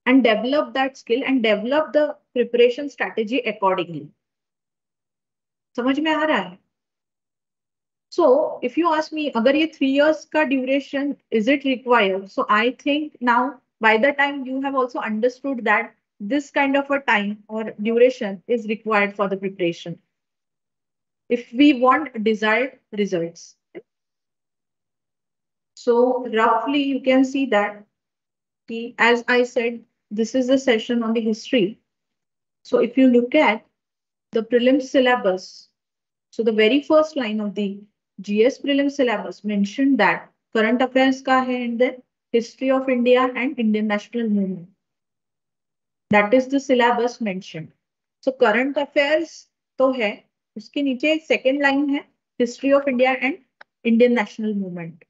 and develop that skill and develop the preparation strategy accordingly. समझ में आ रहा है? So if you ask me अगर ये 3 years का duration is it required? So I think now by the time you have also understood that this kind of a time or duration is required for the preparation if we want desired results. So roughly you can see that as I said this is a session on the history. So if you look at the prelims syllabus, so the very first line of the GS prelims syllabus mentioned that current affairs का है and then history of India and Indian national movement. That is the syllabus mentioned. So current affairs तो है, उसके नीचे second line है history of India and Indian national movement.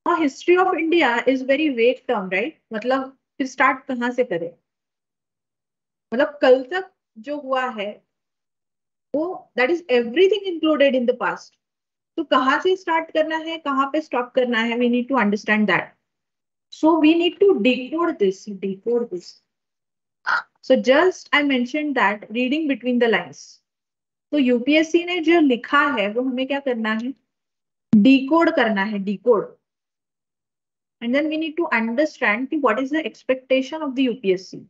और history of India is very vague term, right? मतलब फिर start कहाँ से करें? मतलब कल तक जो हुआ है वो that is everything included in the past. तो कहाँ से स्टार्ट करना है, कहाँ पे स्टॉप करना है, we need to understand that. So we need to decode this. So just I mention that reading between the lines. तो यूपीएससी ने जो लिखा है वो हमें क्या करना है, डिकोड करना है, decode. And then we need to understand कि what is the expectation of the UPSC.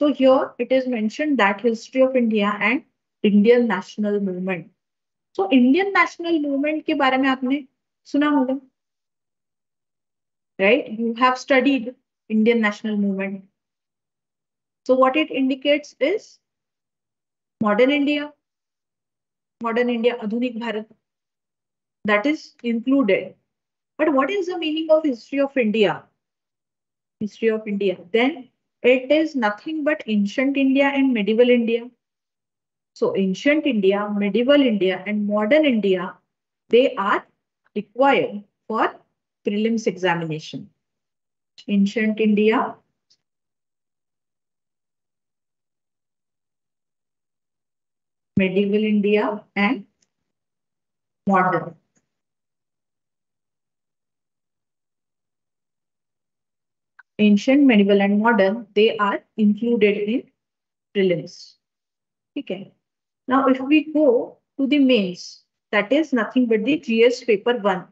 So here it is mentioned that history of India and Indian national movement. So Indian national movement के बारे में आपने सुना होगा, right? You have studied Indian national movement. So what it indicates is modern India, Adhunik Bharat, that is included. But what is the meaning of history of India? History of India. Then it is nothing but ancient India and medieval India. So ancient India, medieval India, and modern India, they are required for prelims examination. Ancient India, medieval India, and modern. Ancient, medieval, and modern, they are included in prelims. Okay. Now, if we go to the mains, that is nothing but the GS paper 1.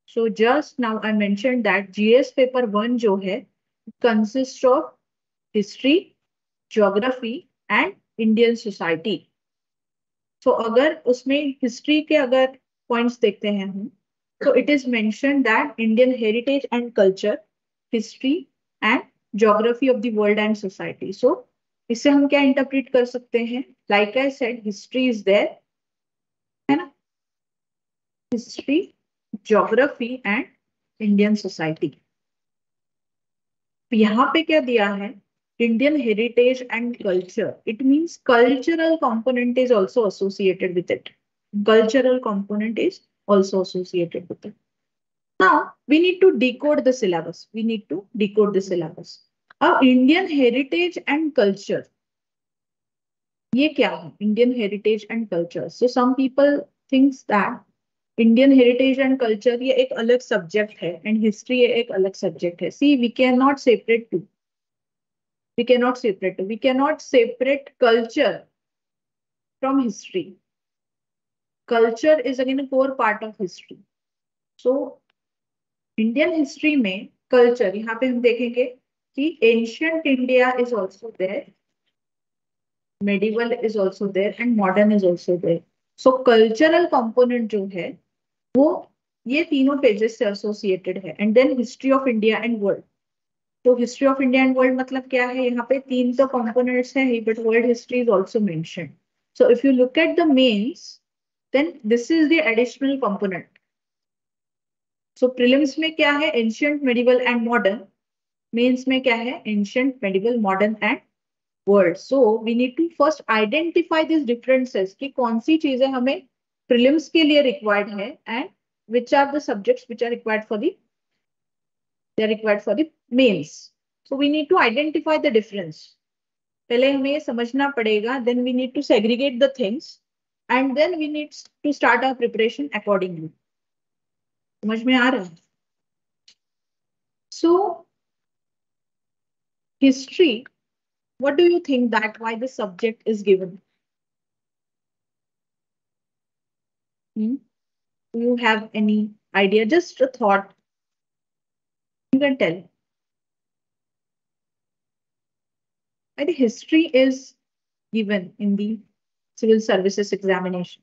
So just now I mentioned that GS paper 1 जो है, consists of history, geography and Indian society. So अगर उसमें history के अगर points देखते हैं हम, so it is mentioned that Indian heritage and culture, history and geography of the world and society. So इसे हम क्या interpret कर सकते हैं? Like I said, history is there, है ना? History, geography and Indian society. यहाँ पे क्या दिया है? Indian heritage and culture. It means cultural component is also associated with it. Cultural component is also associated with it. Now, we need to decode the syllabus. Now, Indian heritage and culture. ये क्या है? Indian heritage and culture. So, some people thinks that Indian heritage and culture ये एक अलग subject है and history ये एक अलग subject है. See, we cannot separate two. We cannot separate culture from history. Culture is again a core part of history. So, Indian history में culture यहाँ पे हम देखेंगे कि ancient India is also there, medieval is also there, and modern is also there. So, cultural component जो है वो ये तीनों pages से associated है. And then history of India and world. तो history of India and world मतलब क्या है? यहाँ पे तीन तो कंपोनेंट्स हैं ही, but world history is also mentioned. So if you look at the mains, then this is the additional component. So prelims में क्या है? Ancient, medieval and modern. Mains में क्या है? Ancient, medieval, modern and world. So we need to first identify this differences कि कौन सी चीजें हमें प्रीलिम्स के लिए रिक्वायर्ड है and which are the subjects which are required for the mains. So we need to identify the difference. पहले हमें ये समझना पड़ेगा. Then we need to segregate the things, and then we need to start our preparation accordingly. समझ में आ रहा है? So history. What do you think that why the subject is given? Do you have any idea? Just a thought. You can tell. I think history is given in the civil services examination.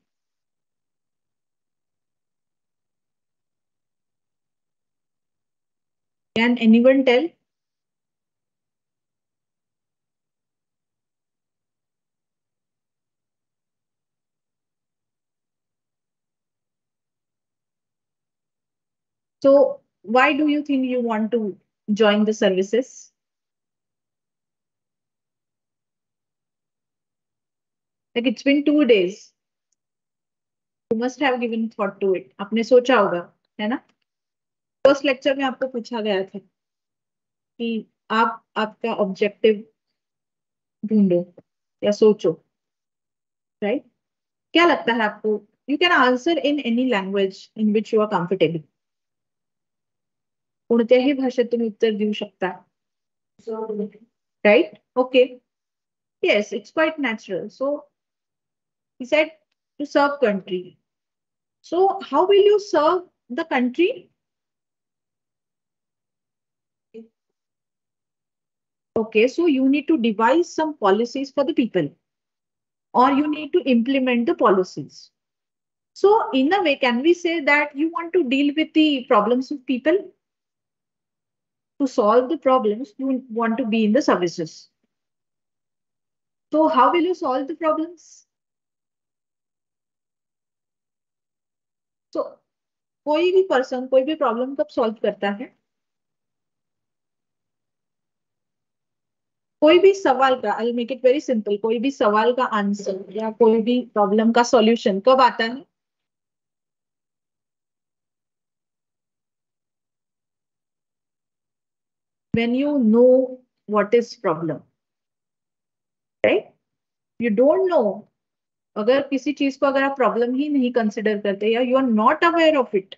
Can anyone tell? So why do you think you want to join the services? Like it's been 2 days. You must have given thought to it. आपने सोचा होगा, है ना? First lecture में आपको पूछा गया था कि आप आपका ऑब्जेक्टिव ढूंढो या सोचो, राइट? क्या लगता है आपको? You can answer in any language in which you are comfortable. कोणत्याही भाषेत तुम्ही उत्तर देऊ शकता, right? Okay, yes, it's quite natural. So he said to serve country. So how will you serve the country? Okay, so you need to devise some policies for the people, or you need to implement the policies. So in a way, can we say that you want to deal with the problems of people? To solve the problems, you want to be in the services. So how will you solve the problems? So कोई भी person कोई भी problem कब solve करता है? कोई भी सवाल का, I make it very simple, कोई भी सवाल का आंसर या कोई भी प्रॉब्लम का सॉल्यूशन कब आता है? When you know what is problem, right? You don't know. अगर किसी चीज को अगर आप प्रॉब्लम ही नहीं कंसिडर करते या you are not aware of it,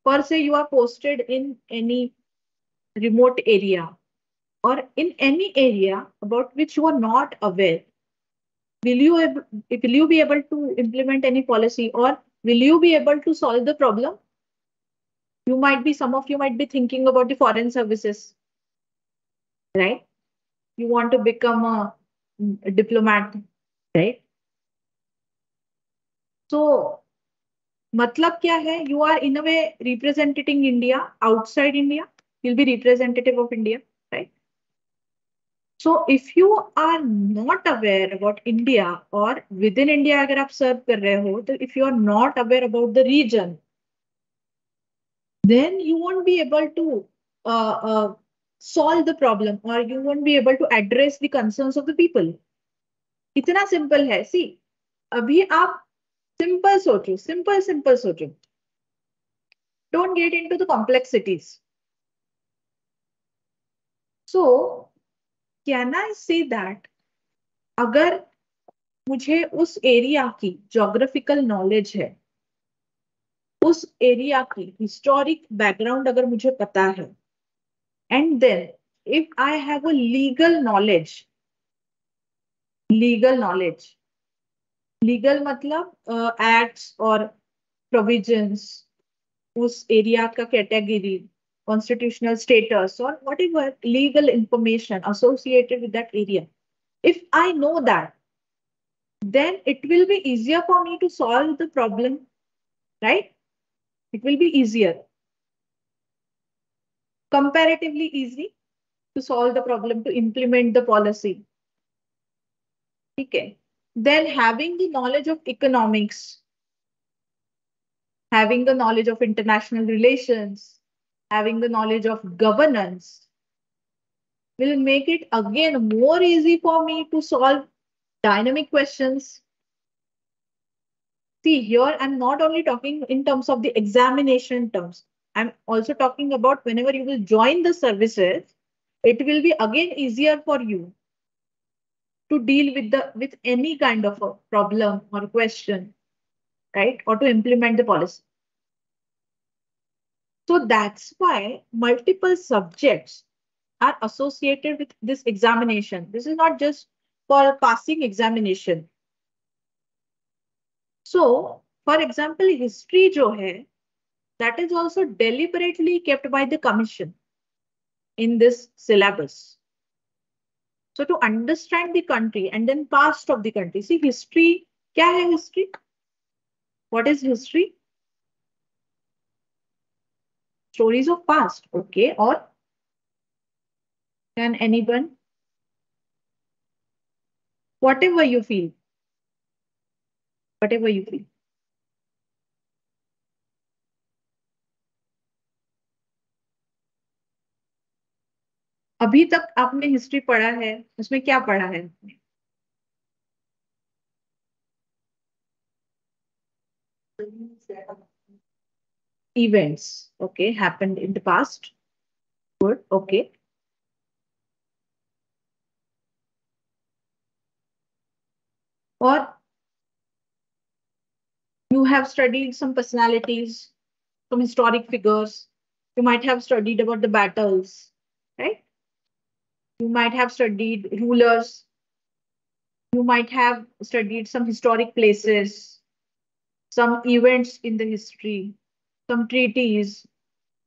पर say you are posted in any remote area or in any area about which you are not aware, will you be able to implement any policy, or will you be able to solve the problem? Some of you might be thinking about the foreign services, right? You want to become a diplomat, right? So matlab kya hai? You are in a way representing India outside India. You'll be representative of India, right? So if you are not aware about India or within India अगर आप serve कर रहे हो, तो if you are not aware about the region, then you won't be able to solve the problem, or you won't be able to address the concerns of the people. इतना simple है. See, अभी आप simple सोचो, simple सोचो. Don't get into the complexities. So, can I say that अगर मुझे उस area की ज्योग्राफिकल नॉलेज है, उस एरिया की हिस्टोरिक बैकग्राउंड अगर मुझे पता है, and then if I have a legal मतलब एक्ट्स और प्रोविजंस, उस एरिया का कैटेगरी, कॉन्स्टिट्यूशनल स्टेटस और whatever legal information associated with that area, if I know that, then it will be easier for me to solve the problem, right? It will be easier, comparatively easy to solve the problem, to implement the policy. Okay. Then having the knowledge of economics, having the knowledge of international relations, having the knowledge of governance will make it again more easy for me to solve dynamic questions. See, here I'm not only talking in terms of the examination terms. I'm also talking about whenever you will join the services, it will be again easier for you to deal with any kind of a problem or question, right? Or to implement the policy. So that's why multiple subjects are associated with this examination. This is not just for passing examination. So, for example, history jo hai, that is also deliberately kept by the commission in this syllabus. So to understand the country and then past of the country, see history, kya hai history? What is history? Stories of past, okay, or can anyone? Whatever you feel. Whatever you feel. अभी तक आपने history पढ़ा है, उसमें क्या पढ़ा है? Events, okay, happened in the past. Good, okay. Or you have studied some personalities, some historic figures. You might have studied about the battles, right? You might have studied rulers. You might have studied some historic places, some events in the history, some treaties,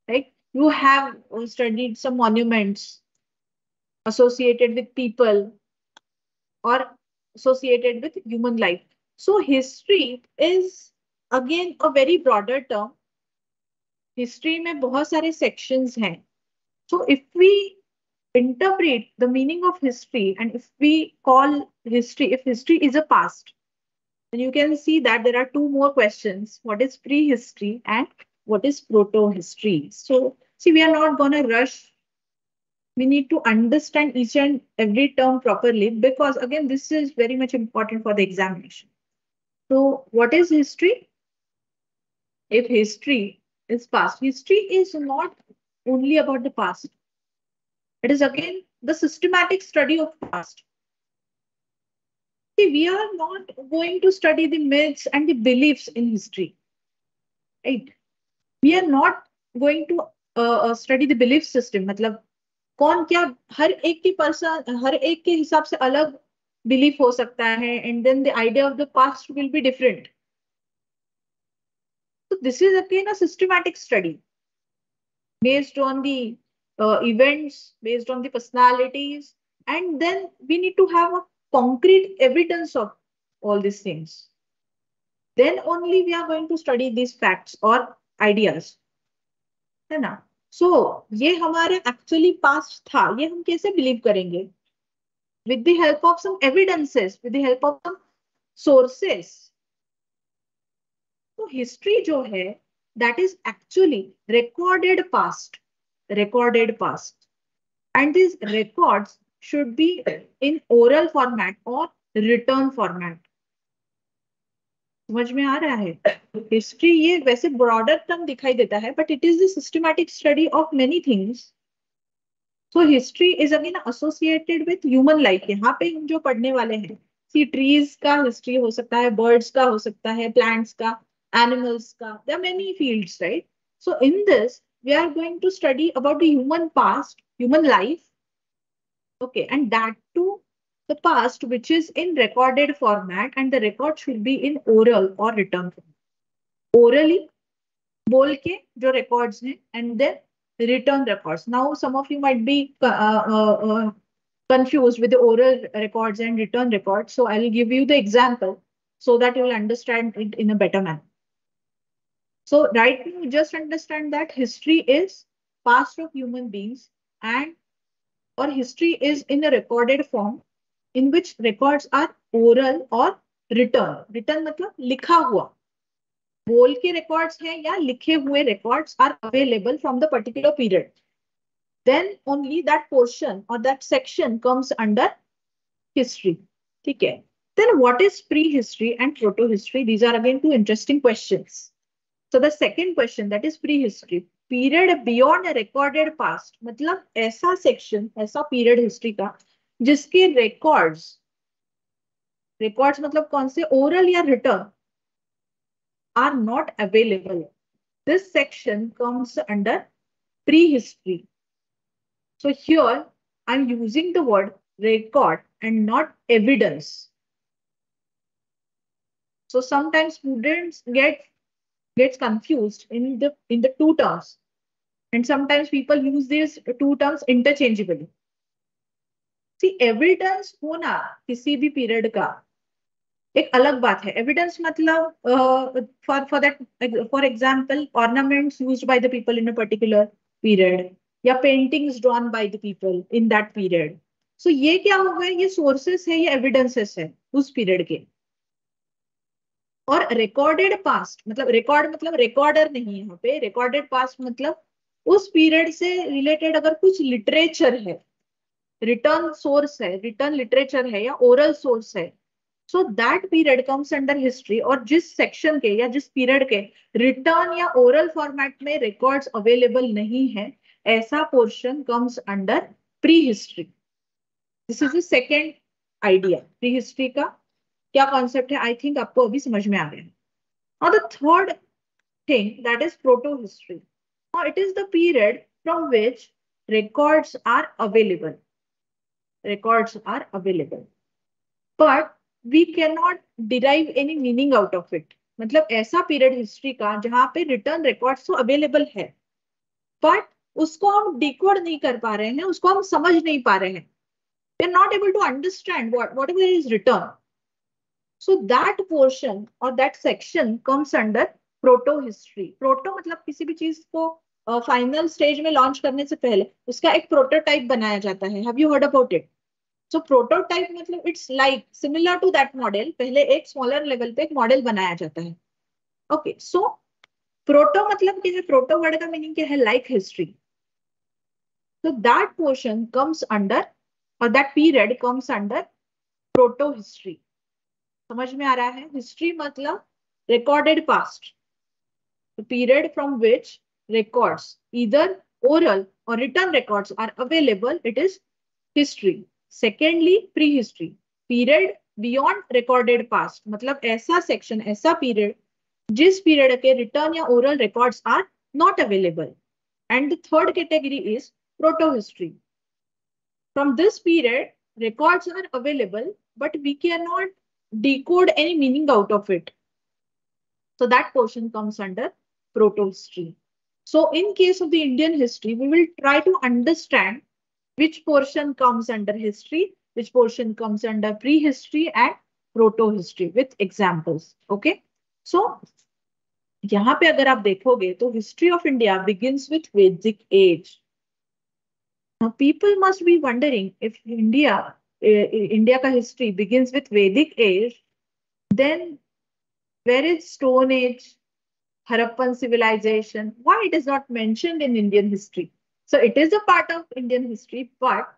right? You have studied some monuments associated with people or associated with human life. So history is again a very broader term. History में बहुत सारे sections हैं. So if we interpret the meaning of history, and if we call history, if history is a past, then you can see that there are two more questions. What is prehistory and what is proto-history? So, see, we are not going to rush. We need to understand each and every term properly because, again, this is very much important for the examination. So, what is history? If history is past, history is not only about the past. It is, again, the systematic study of past. See, we are not going to study the myths and the beliefs in history, right? We are not going to study the belief system. मतलब कौन क्या हर एक की person हर एक के हिसाब से अलग बिलीफ हो सकता है, and then the idea of the past will be different. So this is again a systematic study based on the events, based on the personalities, and then we need to have a concrete evidence of all these things. Then only we are going to study these facts or ideas, है ना? So ये हमारे actually past था, ये हम कैसे believe करेंगे? With the help of some evidences, with the help of some sources. So history जो है, that is actually recorded past, and these records should be in oral format or written format. समझ में आ रहा है? History ये वैसे broader term दिखाई देता है, but it is the systematic study of many things. So history is again associated with human life. यहाँ पे हम जो पढ़ने वाले हैं, सी ट्रीज का हिस्ट्री हो सकता है, बर्ड्स का हो सकता है, प्लांट्स का, एनिमल्स का, there are many fields, right? So in this we are going to study about the human past, human life, okay, and that too the past which is in recorded format, and the record should be in oral or written form. Orally बोल के जो records हैं, and then written records. Now some of you might be confused with the oral records and written records, so I'll give you the example so that you will understand it in a better manner. So right now you just understand that history is past of human beings, and or history is in a recorded form in which records are oral or written. Written मतलब लिखा हुआ. बोल के records हैं या लिखे हुए records are available from the particular period. Then only that portion or that section comes under history. ठीक है? Then what is prehistory and proto-history? These are again two interesting questions. So the second question, that is prehistory. Period beyond a recorded past. मतलब ऐसा section, ऐसा period history का जिसके records मतलब कौन से, oral या written, are not available. This section comes under prehistory. So here I'm using the word record and not evidence. So sometimes students gets confused in the two terms, and sometimes people use these two terms interchangeably. See, evidence होना किसी भी period का एक अलग बात है. Evidence मतलब for example ornaments used by the people in a particular period, या paintings drawn by the people in that period. So ये क्या हो गए, ये सोर्सेस है, ये एविडेंसेस है उस पीरियड के. और रिकॉर्डेड पास्ट मतलब रिकॉर्ड मतलब रिकॉर्डर नहीं है यहाँ पे. रिकॉर्डेड पास्ट मतलब उस पीरियड से रिलेटेड अगर कुछ लिटरेचर है, रिटर्न सोर्स है, रिटर्न लिटरेचर है या ओरल सोर्स है, so that period comes under history. और जिस सेक्शन के या जिस पीरियड के रिटर्न या ओरल फॉर्मेट में रिकॉर्ड्स अवेलेबल नहीं है, ऐसा portion comes under pre history. This is the second idea. Pre history का क्या कॉन्सेप्ट है, आई थिंक आपको अभी समझ में आ गया है. और the third thing, that is proto history. It is the period from which records are available. Records are available, but we cannot derive any meaning out of it. मतलब ऐसा पीरियड हिस्ट्री का जहां पे रिटर्न रिकॉर्ड्स तो available है, but उसको हम decode नहीं कर पा रहे हैं, उसको हम समझ नहीं पा रहे हैं. We are not able to understand whatever is written. So that portion or that section comes under proto history. Proto मतलब किसी भी चीज को फाइनल स्टेज में लॉन्च करने से पहले उसका एक प्रोटोटाइप बनाया जाता है. Have you heard about it? So prototype मतलब it's like similar to that model. पहले एक स्मॉलर लेवल पे एक मॉडल बनाया जाता है. ओके, सो प्रोटो मतलब कि प्रोटो वर्ड का मीनिंग क्या है? Like history. So that portion comes under, or that period comes under proto history. समझ में आ रहा है? हिस्ट्री मतलब recorded past, the period from which records, either oral or written records are available, it is history. Secondly, prehistory, period beyond recorded past, मतलब ऐसा section, ऐसा period जिस period के written या oral records are not available. And the third category is proto history. From this period, records are available, but we cannot decode any meaning out of it. So that portion comes under proto history. So in case of the Indian history, we will try to understand which portion comes under history, which portion comes under prehistory and proto history with examples. Okay. So यहाँ पे अगर आप देखोगे तो history of India begins with Vedic age. Now, people must be wondering if India ka history begins with Vedic age, then where is Stone Age, Harappan civilization? Why it is not mentioned in Indian history? So it is a part of Indian history, but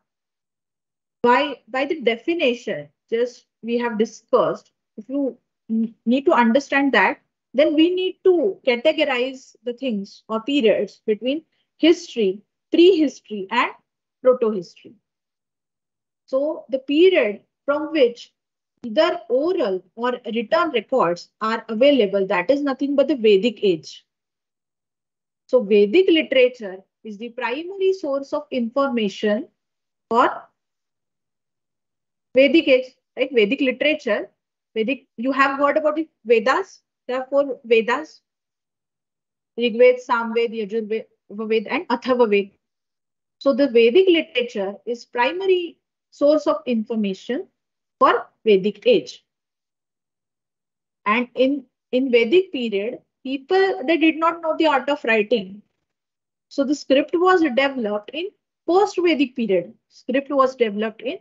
by the definition, just we have discussed, if you need to understand that, then we need to categorize the things or periods between history, prehistory, and proto-history. So the period from which either oral or written records are available, that is nothing but the Vedic age. So Vedic literature is the primary source of information for Vedic age, like Vedic literature. Vedic, you have heard about the Vedas. There are 4 Vedas: Rigved, Samved, Yajurved, and Atharvaved. So the Vedic literature is primary source of information for Vedic age. And in Vedic period, people, they did not know the art of writing. So the script was developed in post-Vedic period. Script was developed in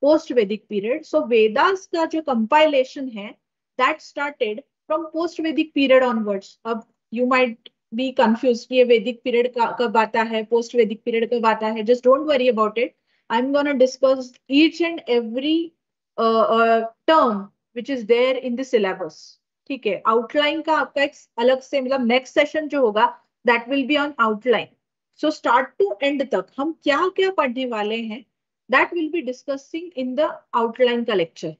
post-Vedic period. So Vedas का जो compilation है, that started from post-Vedic period onwards. अब you might be confused कि ये Vedic period कब आता है, post-Vedic period कब आता है. Just don't worry about it. I'm gonna discuss each and every term which is there in the syllabus. ठीक है, outline का आपका एक अलग से, मतलब next session जो होगा, that will be on outline. So start to end तक हम क्या क्या पढ़ने वाले हैं, that will be discussing in the outline का lecture.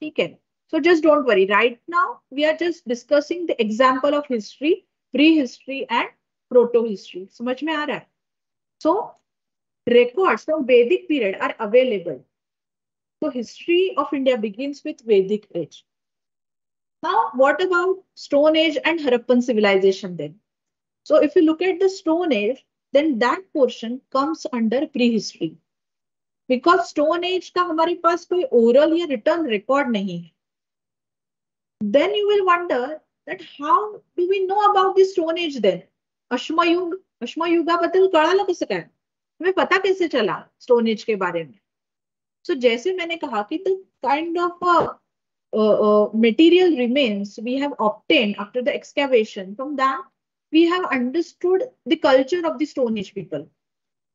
ठीक है, so just don't worry. Right now we are just discussing the example of history, prehistory and proto-history. समझ में आ रहा है? So records from Vedic period are available. So history of India begins with Vedic age. Now, what about Stone Age and Harappan civilization then? So if you look at the Stone Age, then that portion comes under prehistory. Because Stone Age का हमारे पास कोई oral या written record नहीं है. Then you will wonder that how do we know about the Stone Age then? अश्मयुगाबद्दल कळालं कसं काय? हमें पता कैसे चला Stone Age के बारे में? So जैसे मैंने कहा कि the kind of material remains we have obtained after the excavation, from that we have understood the culture of the Stone Age people.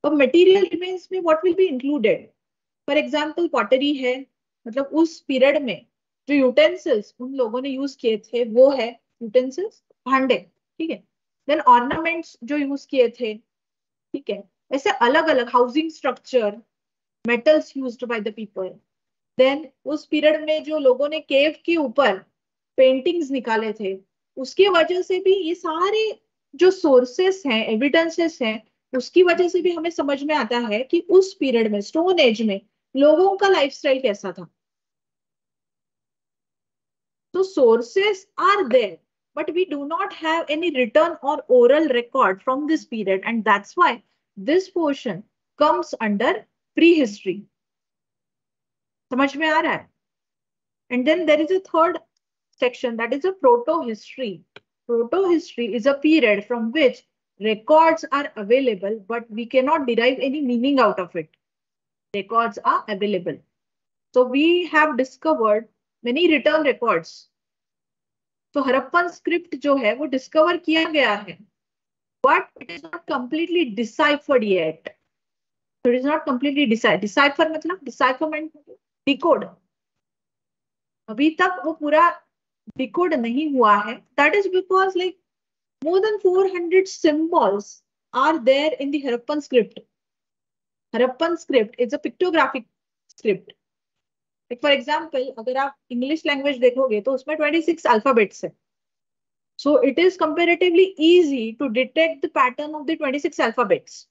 अब material remains में what will be included? For example, pottery है, मतलब उस period में जो utensils उन लोगों ने use किए थे वो है utensils, भांडे, ठीक है. Then ornaments जो use किए थे, ठीक है. ऐसे अलग अलग housing structure, metals used by the people. Then उस पीरियड में जो लोगों ने केव के ऊपर पेंटिंग्स निकाले थे, उसकी वजह से भी ये सारे जो सोर्सेस हैं, एविडेंसेस हैं, उसकी वजह से भी हमें समझ में आता है कि उस पीरियड में, स्टोन एज में, लोगों का लाइफस्टाइल कैसा था. तो sources are there, but we do not have any written or oral record from this period, and that's why this portion comes under prehistory. समझ में आ रहा है? And then there is a third section, that is a proto-history. Proto-history is a period from which records are available, but we cannot derive any meaning out of it. Records are available. So we have discovered many written records. तो Harappan script जो है वो discover किया गया है, but it is not completely deciphered yet. So it is not completely deciphered. Decipher मतलब decipherment decode. अभी तक वो पूरा decode नहीं हुआ है. That is because like more than 400 symbols are there in the Harappan script. Harappan script is a pictographic script. Like for example, अगर आप English language देखोगे तो उसमें 26 alphabets है. So it is comparatively easy to detect the pattern of the 26 alphabets.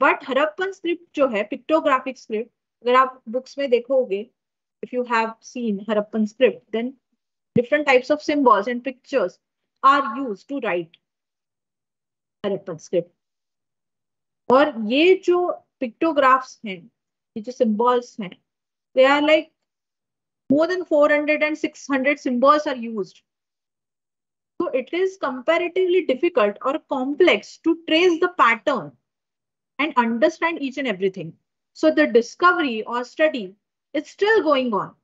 But Harappan script जो है pictographic script, अगर आप books में देखोगे, if you have seen Harappan script, then different types of symbols and pictures are used to write Harappan script. और ये जो pictographs हैं, ये जो symbols हैं, they are like more than 400 and 600 symbols are used. So it is comparatively difficult or complex to trace the pattern and understand each and everything. So the discovery or study is still going on.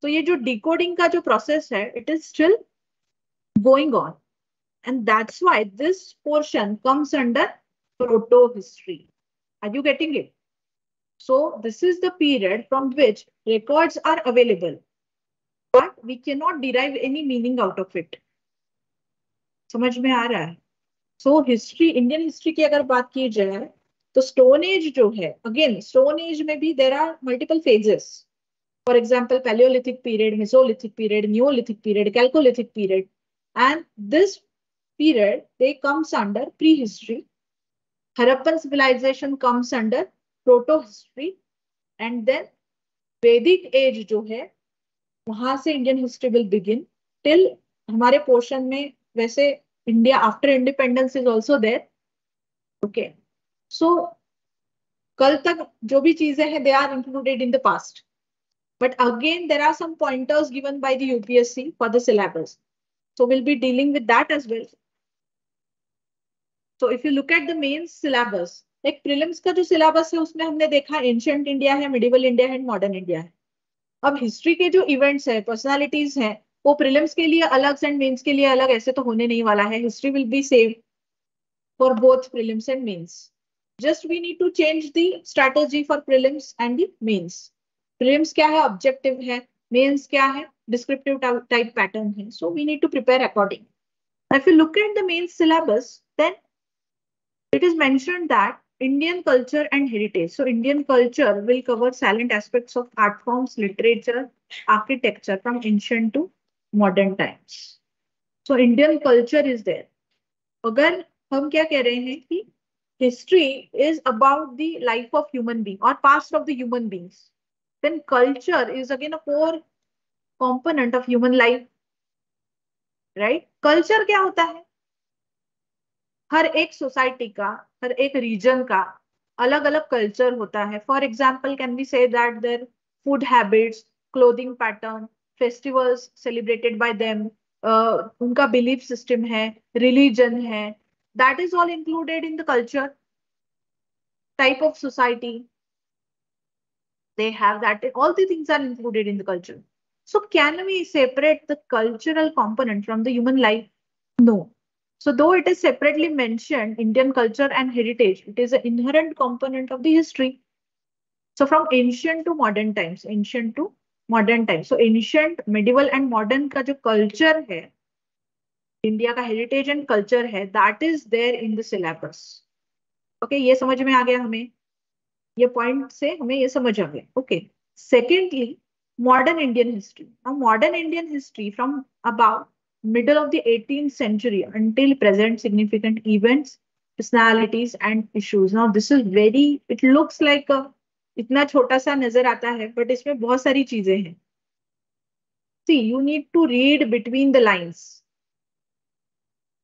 So ये जो decoding का जो process है, it is still going on. And that's why this portion comes under proto-history. Are you getting it? So this is the period from which records are available, but we cannot derive any meaning out of it. समझ में आ रहा है? So history, Indian history की अगर बात की जाए, तो Stone Age जो है, again Stone Age में भी there are multiple phases. For example, Paleolithic period, Mesolithic period, Neolithic period, Chalcolithic period, and this period they comes under prehistory. Harappan civilization comes under proto-history, and then Vedic age जो है, वहां से Indian history will begin till हमारे portion में वैसे India after independence is also there. Okay, so कल तक जो भी चीजें हैं they are included in the past. But again, there are some pointers given by the UPSC for the syllabus. So we'll be dealing with that as well. So if you look at the main syllabus, like prelims का जो syllabus है उसमें हमने देखा ancient India है, medieval India है, modern India है. अब history के जो events है, personalities हैं, वो prelims के लिए अलग and mains के लिए अलग ऐसे तो होने नहीं वाला है. History will be same for both prelims and mains. Just we need to change the strategy for prelims and the mains. Prelims क्या है, objective है, mains क्या है, descriptive type pattern है. So we need to prepare according. If you look at the main syllabus, then it is mentioned that Indian culture and heritage. So Indian culture will cover salient aspects of art forms, literature, architecture from ancient to modern times. So Indian culture is there. अगर हम क्या कह रहे हैं कि history is about the life of human being or past of the human beings, then culture is again a core component of human life, right? Culture क्या होता है? हर एक सोसाइटी का, हर एक रीजन का अलग अलग कल्चर होता है. For example can we say that their food habits, clothing pattern, festivals celebrated by them, उनका बिलीफ सिस्टम है, रिलीजन है, that is all included in the culture. Type of society they have, that all the things are included in the culture. So can we separate the cultural component from the human life? No. So though it is separately mentioned, Indian culture and heritage, it is an inherent component of the history. So from ancient to modern times, ancient to modern times. So ancient, medieval and modern का जो culture है, India का heritage and culture है, that is there in the syllabus. Okay, ये समझ में आ गया हमें? ये point से हमें ये समझ आ गया. Okay. Secondly, modern Indian history. Now modern Indian history from about middle of the 18th century until present, significant events, personalities and issues. Now this is very, it looks like a इतना छोटा सा नजर आता है, but इसमें बहुत सारी चीजें हैं. See, you need to read between the lines.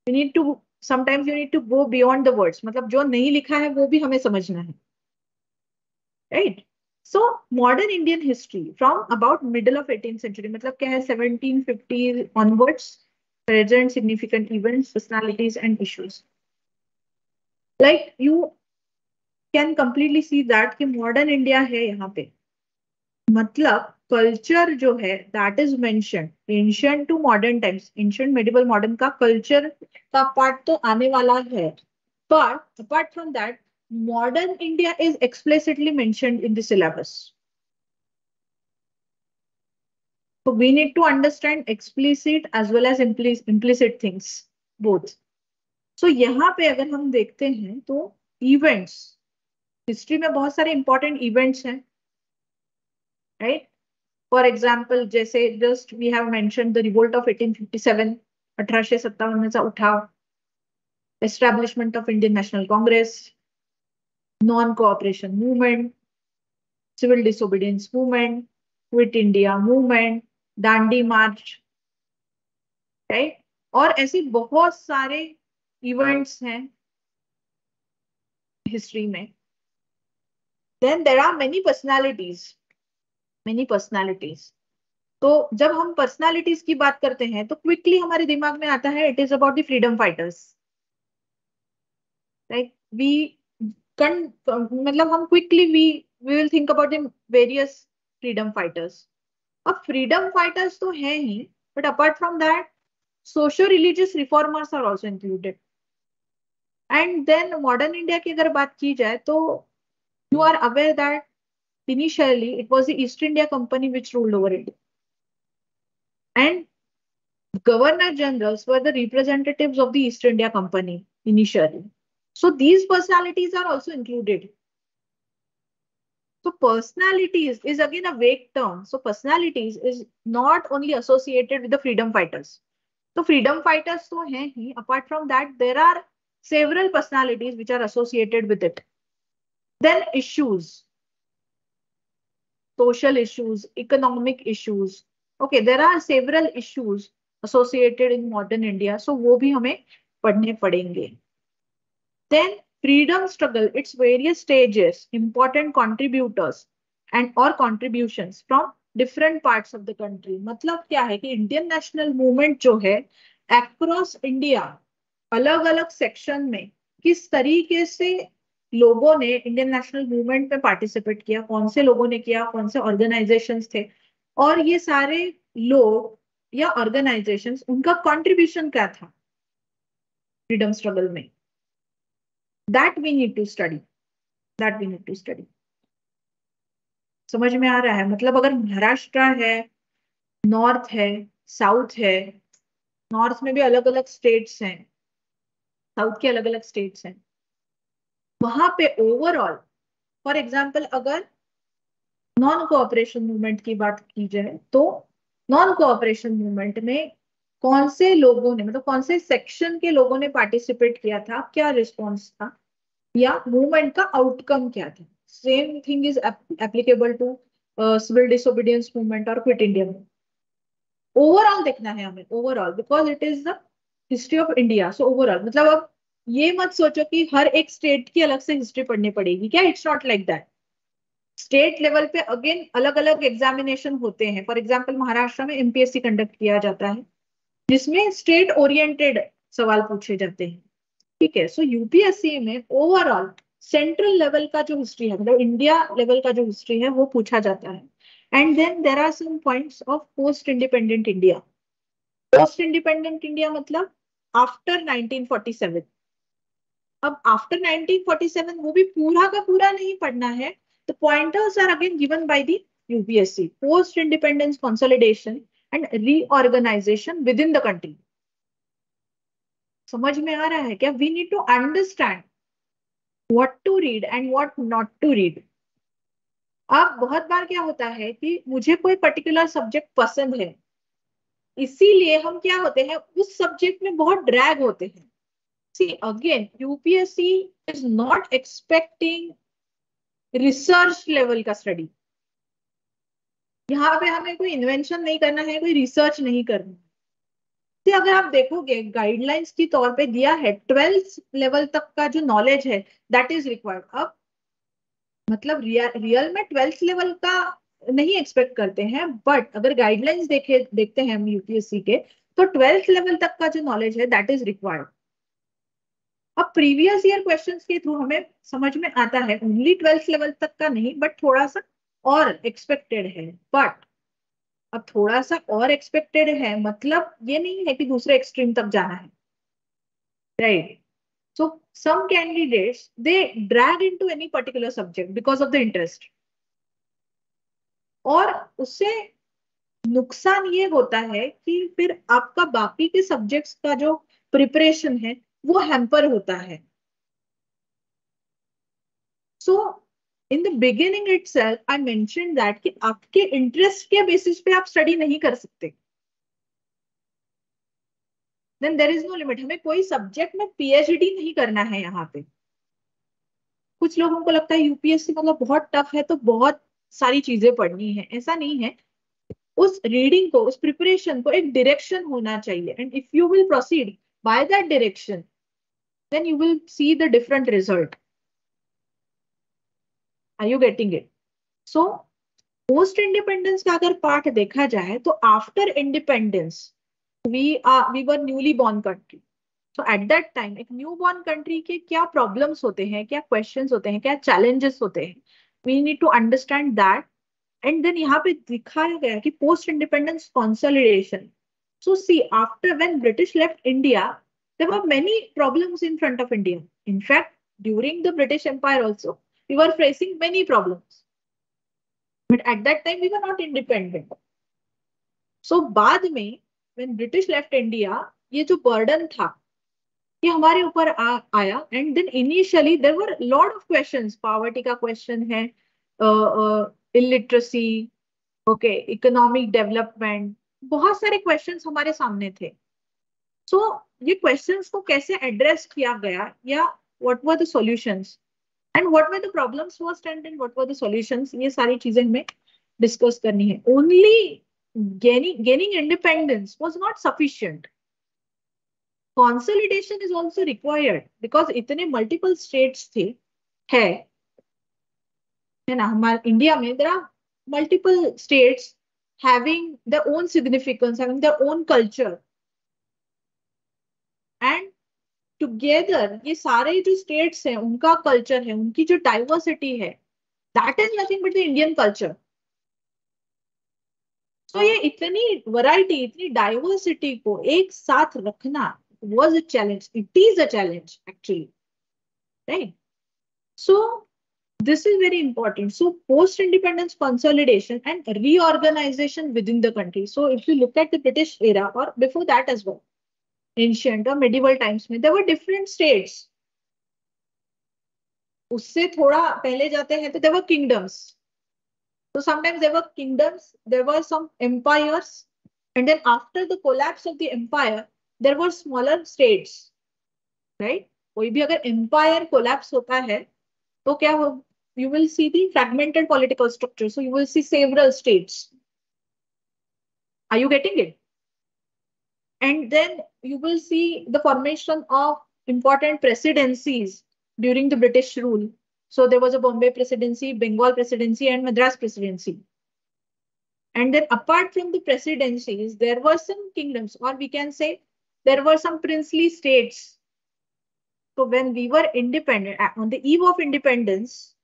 You need to, sometimes you need to go beyond the words. मतलब जो नहीं लिखा है वो भी हमें समझना है. Right? So modern Indian history from about middle of 18th century, मतलब क्या है 1750 onwards present significant events, personalities and issues. Like you can completely see that कि modern India है यहाँ पे, मतलब कल्चर जो है that is mention ancient to modern times, ancient medieval modern का कल्चर का पार्ट तो आने वाला है, but apart from that modern India is explicitly mentioned in the syllabus. So we need to understand explicit as well as implicit things both. So यहाँ पे अगर हम देखते हैं तो events, हिस्ट्री में बहुत सारे इंपॉर्टेंट इवेंट्स हैं, राइट. फॉर एग्जाम्पल जैसे just we have mentioned the revolt of 1857, 1857 में से उठा, establishment of Indian National Congress, non cooperation movement, civil disobedience movement, quit India movement, Dandi march, right. और ऐसे बहुत सारे इवेंट्स हैं हिस्ट्री में. Then there are many personalities. तो जब हम पर्सनालिटीज की बात करते हैं तो क्विकली हमारे दिमाग में आता है it is about the freedom fighters, like मतलब हम quickly we will think about the various freedom fighters. अब फ्रीडम फाइटर्स तो है ही, but apart from that socio religious reformers are also included. And then modern India की अगर बात की जाए तो you are aware that initially it was the East India Company which ruled over India, and governor generals were the representatives of the East India Company initially. So these personalities are also included. So personalities is again a vague term. So personalities is not only associated with the freedom fighters. So freedom fighters तो हैं ही. Apart from that, there are several personalities which are associated with it. Then issues. Social issues, economic issues. Okay, there are several issues associated in modern India, so वो भी हमें पढ़ने पड़ेंगे. Then freedom struggle, its various stages, important contributors and or contributions from different parts of the country. मतलब क्या है कि Indian national movement जो है across इंडिया अलग अलग सेक्शन में किस तरीके से लोगों ने इंडियन नेशनल मूवमेंट में पार्टिसिपेट किया, कौन से लोगों ने किया, कौन से ऑर्गेनाइजेशंस थे, और ये सारे लोग या ऑर्गेनाइजेशंस उनका कंट्रीब्यूशन क्या था फ्रीडम स्ट्रगल में. That we need to study. समझ में आ रहा है? मतलब अगर महाराष्ट्र है, नॉर्थ है, साउथ है, नॉर्थ में भी अलग अलग स्टेट्स हैं, साउथ के अलग अलग स्टेट्स हैं, वहां पे ओवरऑल फॉर एग्जाम्पल अगर नॉन कोऑपरेशन मूवमेंट की बात की जाए तो नॉन कोऑपरेशन मूवमेंट में कौन से लोगों ने, मतलब कौन से सेक्शन के लोगों ने पार्टिसिपेट किया था, क्या रिस्पॉन्स था, या मूवमेंट का आउटकम क्या था. Same thing is applicable to civil disobedience movement और क्विट इंडिया मूवमेंट. ओवरऑल देखना है हमें, overall, because it is the history of India. So overall मतलब अब ये मत सोचो कि हर एक स्टेट की अलग से हिस्ट्री पढ़नी पड़ेगी, क्या? It's not like that. State level पे अगेन अलग अलग एग्जामिनेशन होते हैं. फॉर एग्जाम्पल महाराष्ट्र में एमपीएससी कंडक्ट किया जाता है जिसमें स्टेट ओरिएंटेड सवाल पूछे जाते हैं, ठीक है. सो यूपीएससी में ओवरऑल सेंट्रल लेवल का जो हिस्ट्री है, मतलब इंडिया लेवल का जो हिस्ट्री है वो पूछा जाता है. And then there are some points of post independent India. Post independent India मतलब आफ्टर 1947. अब आफ्टर 1947 वो भी पूरा का पूरा नहीं पढ़ना है. The pointers are again given by the UPSC. Post independence consolidation and reorganisation within the country. समझ में आ रहा है क्या? We need to understand what to read and what not to read. अब बहुत बार क्या होता है कि मुझे कोई पर्टिकुलर सब्जेक्ट पसंद है, इसीलिए हम क्या होते हैं उस सब्जेक्ट में बहुत ड्रैग होते हैं. See again, UPSC is not expecting research level का स्टडी. यहाँ पे हमें कोई इन्वेंशन नहीं करना है, कोई रिसर्च नहीं करना है. तो अगर आप देखोगे गाइडलाइंस के तौर पे दिया है 12th लेवल तक का जो नॉलेज है दैट इज रिक्वायर्ड. अब मतलब रियल में 12th लेवल का नहीं एक्सपेक्ट करते हैं, बट अगर गाइडलाइंस देखते हैं हम यूपीएससी के तो 12th लेवल तक का जो नॉलेज है दैट इज रिक्वायर्ड। अब प्रीवियस ईयर क्वेश्चंस के थ्रू हमें समझ में आता है ओनली 12th लेवल तक का नहीं, बट थोड़ा सा और एक्सपेक्टेड है। बट अब थोड़ा सा और एक्सपेक्टेड है मतलब ये नहीं है कि दूसरे एक्सट्रीम तक जाना है, right? So some candidates they drag into any particular subject because of the interest, और उससे नुकसान ये होता है कि फिर आपका बाकी के सब्जेक्ट्स का जो प्रिपरेशन है वो हैम्पर होता है। So in the beginning itself I mentioned that कि आपके इंटरेस्ट के बेसिस पे आप स्टडी नहीं कर सकते। Then there is no limit. हमें कोई सब्जेक्ट में पीएचडी नहीं करना है यहाँ पे। कुछ लोगों को लगता है यूपीएससी मतलब बहुत टफ है तो बहुत सारी चीजें पढ़नी है, ऐसा नहीं है। उस रीडिंग को, उस प्रिपरेशन को एक डायरेक्शन होना चाहिए, and if you will proceed by that direction then you will see the different result. Are you getting it? So post independence का अगर पार्ट देखा जाए तो after independence we were newly born country. So at that time एक new born country के क्या problems होते हैं, क्या क्वेश्चंस होते हैं, क्या चैलेंजेस होते हैं, we need to understand that. And then यहाँ पे दिखाया गया कि post independence consolidation. So see after when British left India there were many problems in front of India. In fact, during the British Empire also, we were facing many problems. But at that time, we were not independent. So बाद में when British left India, ये जो burden था ये हमारे ऊपर आया। And then initially there were lot of questions. Poverty का क्वेश्चन है, इलिटरेसी, ओके, इकोनॉमिक डेवलपमेंट, बहुत सारे क्वेश्चंस हमारे सामने थे। सो ये क्वेश्चंस को कैसे एड्रेस किया गया, या what were the solutions and what were the problems first and what were the solutions, ये सारी चीजें हमें डिस्कस करनी है। Only gaining independence was not sufficient. Consolidation is also required because इतने multiple states थे, है ना, हमारे इंडिया में there are multiple states having their own significance, having their own culture, and together ये सारे जो states हैं उनका culture है, उनकी जो diversity है, that is nothing but the Indian culture. So ये इतनी variety, इतनी diversity को एक साथ रखना was a challenge. It is a challenge actually, right? So this is very important. So post-independence consolidation and reorganization within the country. So if you look at the British era or before that as well, ancient or medieval times में, there were different states. उससे थोड़ा पहले जाते हैं तो there were kingdoms. So sometimes there were kingdoms, there were some empires, and then after the collapse of the empire, there were smaller states, right? कोई भी अगर empire collapse होता है तो क्या हो, you will see the fragmented political structure. So you will see several states. Are you getting it? And then you will see the formation of important presidencies during the British rule. So there was a Bombay presidency, Bengal presidency, and Madras presidency. And then apart from the presidencies, there were some kingdoms, or we can say there were some princely states. So when we were independent, on the eve of independence,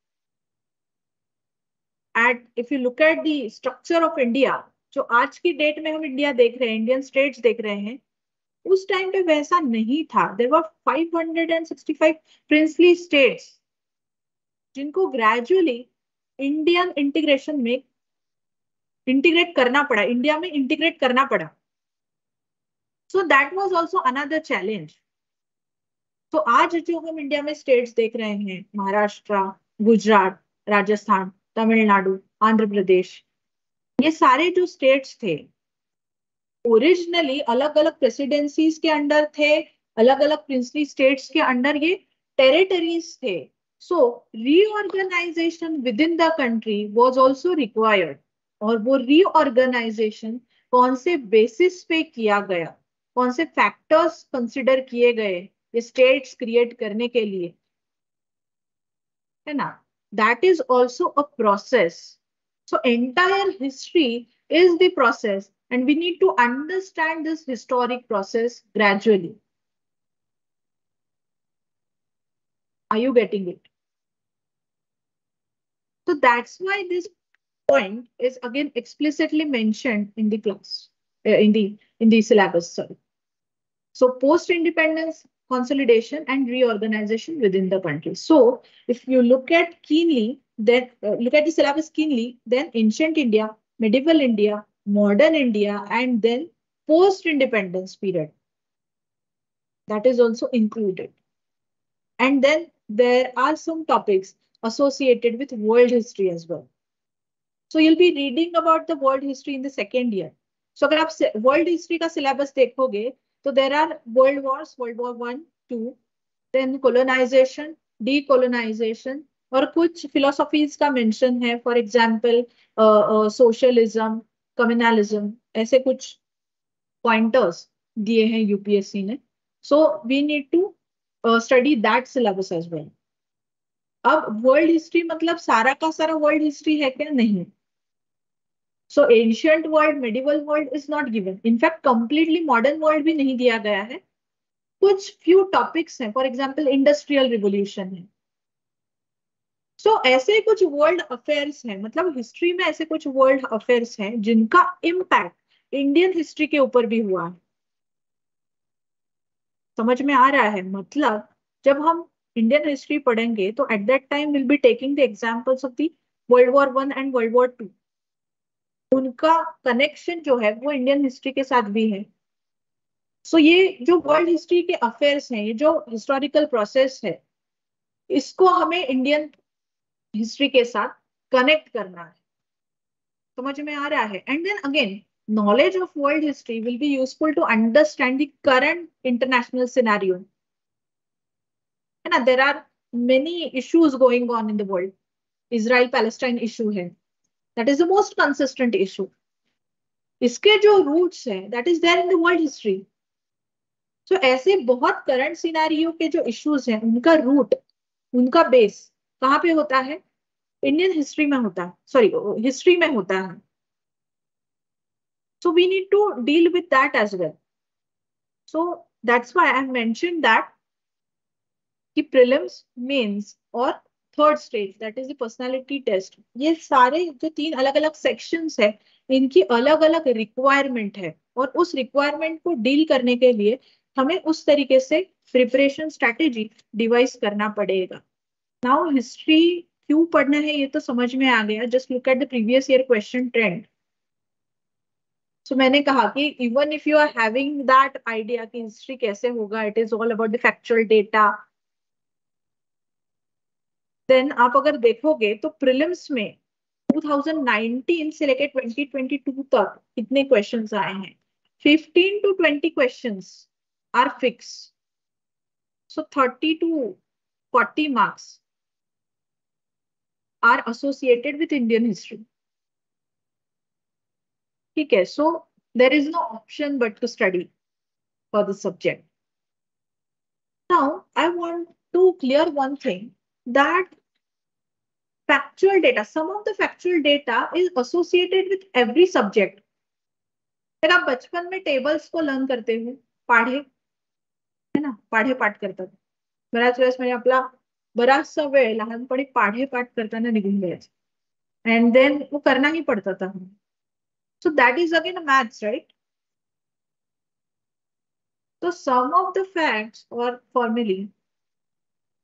if you look at the structure of India, जो आज की date में हम India देख रहे हैं, Indian states देख रहे हैं, उस टाइम पे वैसा नहीं था। There were 565 princely states जिनको ग्रेजुअली इंडियन इंटीग्रेशन में इंटीग्रेट करना पड़ा, इंडिया में इंटीग्रेट करना पड़ा। So that was also another challenge. तो आज जो हम इंडिया में स्टेट्स देख रहे हैं, महाराष्ट्र, गुजरात, राजस्थान, तमिलनाडु, आंध्र प्रदेश, ये सारे जो स्टेट्स थे ओरिजिनली अलग अलग प्रेसिडेंसीज के अंडर थे, अलग अलग प्रिंसली स्टेट्स के अंडर ये टेरिटरीज थे। So reorganisation within the country was also required. और वो रीऑर्गेनाइजेशन कौन से बेसिस पे किया गया, कौन से फैक्टर्स कंसिडर किए गए ये स्टेट्स क्रिएट करने के लिए, है ना, that is also a process. So entire history is the process and we need to understand this historic process gradually. Are you getting it? So that's why this point is again explicitly mentioned in the class, in the syllabus. Sorry. So post-independence, consolidation and reorganization within the country. So if you look at keenly, then look at the syllabus keenly, then ancient India, medieval India, modern India, and then post-independence period. That is also included. And then there are some topics associated with world history as well. So you'll be reading about the world history in the second year. So अगर आप world history का syllabus देखोगे, तो there are world wars, World War I, II, then colonization, decolonization, और कुछ philosophies का mention है, for example, socialism, communalism, ऐसे कुछ pointers दिए हैं UPSC ने. So we need to study that syllabus as well. अब world history मतलब सारा का सारा world history है क्या? नहीं. So ancient world, medieval world is not given. In fact, completely modern world भी नहीं दिया गया है. कुछ few topics हैं. For example, industrial revolution है. So ऐसे कुछ world affairs हैं. मतलब history में ऐसे कुछ world affairs हैं जिनका impact Indian history के ऊपर भी हुआ है. समझ में आ रहा है? मतलब जब हम Indian history पढ़ेंगे तो at that time we'll be taking the examples of the World War I and World War II. उनका कनेक्शन जो है वो इंडियन हिस्ट्री के साथ भी है. सो ये जो वर्ल्ड हिस्ट्री के अफेयर्स हैं, ये जो हिस्टोरिकल प्रोसेस है, इसको हमें इंडियन हिस्ट्री के साथ कनेक्ट करना है. समझ में आ रहा है? And then again knowledge of world history will be useful to understand the current international scenario. And there are many issues going on in the world. Israel-Palestine issue है. That is the most consistent issue. इसके जो roots हैं, that is there in the world history. So ऐसे बहुत current scenario के जो issues हैं, उनका root, उनका base कहाँ पे होता है? Indian history में होता है. Sorry, history में होता है. So we need to deal with that as well. So that's why I mentioned that कि prelims, mains और third stage, that is the personality test, ये सारे जो 3 अलग अलग sections है, इनकी अलग अलग requirement है और उस requirement को deal करने के लिए हमें उस तरीके से preparation strategy devise करना पड़ेगा. Now history क्यों पढ़ना है ये तो समझ में आ गया. Just look at the previous year question trend. So मैंने कहा कि even if you are having that idea कि history कैसे होगा, it is all about the factual data. Then आप अगर देखोगे तो prelims में 2019 से लेके 2022 तक कितने questions आए हैं? 15 to 20 questions are fixed. So 30 to 40 marks are associated with Indian history. ठीक है, so there is no option but to study for the subject. Now I want to clear one thing, that factual data, some of the factual data is associated with every subject. अगर आप बचपन में tables को learn करते हो, पाढे है ना, पाढे पाठ करतात. बऱ्याच वेळेस म्हणजे आपला बराचसा वेळ लहानपणी पाढे पाठ करताना निघून जायचा. And then वो करना ही पड़ता था. So that is again a maths, right? So some of the facts or formulae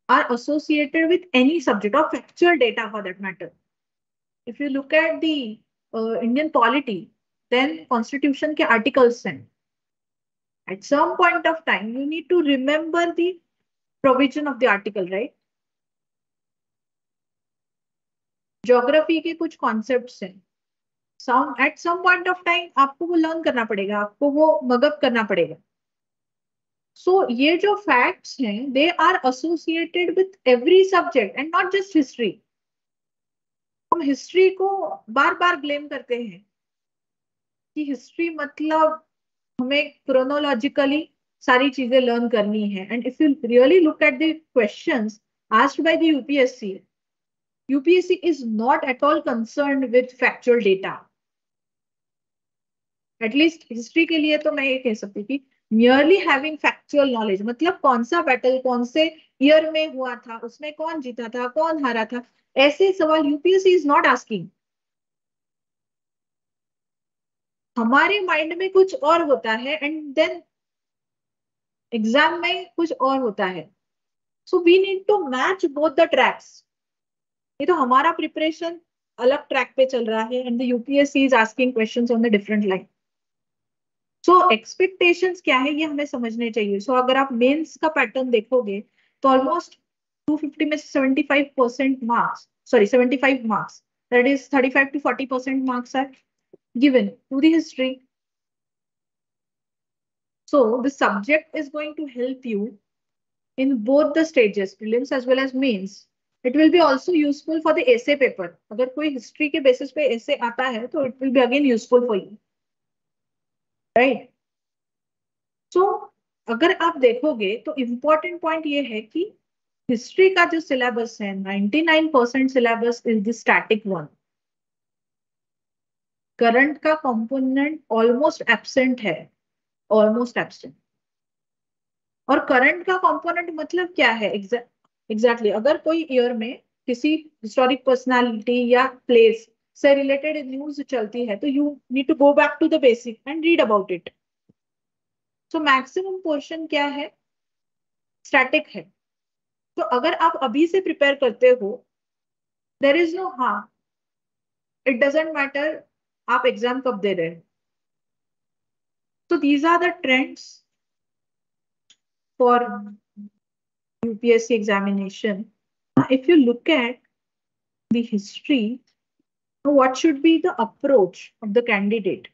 are associated with any subject or factual data for that matter. If you look at the Indian polity, then constitution के articles हैं. At some point of time, you need to remember the provision of the article, right? Geography के कुछ concepts हैं. At some point of time, आपको वो learn करना पड़ेगा, आपको वो मगअप करना पड़ेगा. So ये जो facts हैं, they are associated with every subject and not just history. हम हिस्ट्री को बार बार ब्लेम करते हैं कि हिस्ट्री मतलब हमें क्रोनोलॉजिकली सारी चीजें लर्न करनी है. And if you really look at the questions asked by the UPSC is not at all concerned with factual data. At least history के लिए तो मैं ये कह सकती हूँ कि merely having factual knowledge, मतलब कौन सा बैटल कौन से ईयर में हुआ था, उसमें कौन जीता था कौन हारा था, ऐसे सवाल यूपीएससी इज नॉट आस्किंग। हमारे माइंड में कुछ और होता है एंड देन एग्जाम में कुछ और होता है। So we need to match both the tracks. ये तो हमारा प्रिपरेशन अलग ट्रैक पे चल रहा है and the UPSC is asking questions on the different line. So expectations क्या है ये हमें समझने चाहिए। सो अगर आप मेंस का पैटर्न देखोगे तो ऑलमोस्ट 250 में 75% marks, sorry 75 marks, that is 35 to 40% marks are given to the history. So the subject is going to help you in both the stages, prelims as well as mains. It will be also useful for the essay paper. अगर कोई history के basis पे essay आता है तो it will be again useful for you, right? So अगर आप देखोगे तो important point ये है कि हिस्ट्री का जो सिलेबस है 99% syllabus is the static one. Current का कंपोनेंट ऑलमोस्ट एब्सेंट है, ऑलमोस्ट एब्सेंट। और करंट का कंपोनेंट मतलब क्या है एग्जैक्टली अगर कोई ईयर में किसी हिस्टोरिक पर्सनालिटी या प्लेस से रिलेटेड न्यूज चलती है तो you need to go back to the basic and read about it. So maximum portion क्या है, स्टैटिक है। तो अगर आप अभी से प्रिपेयर करते हो देर इज नो हाँ, इट डजेंट मैटर आप एग्जाम कब दे रहे हैं। तो these are the trends for UPSC examination. If you look at the history, what should be the approach of the candidate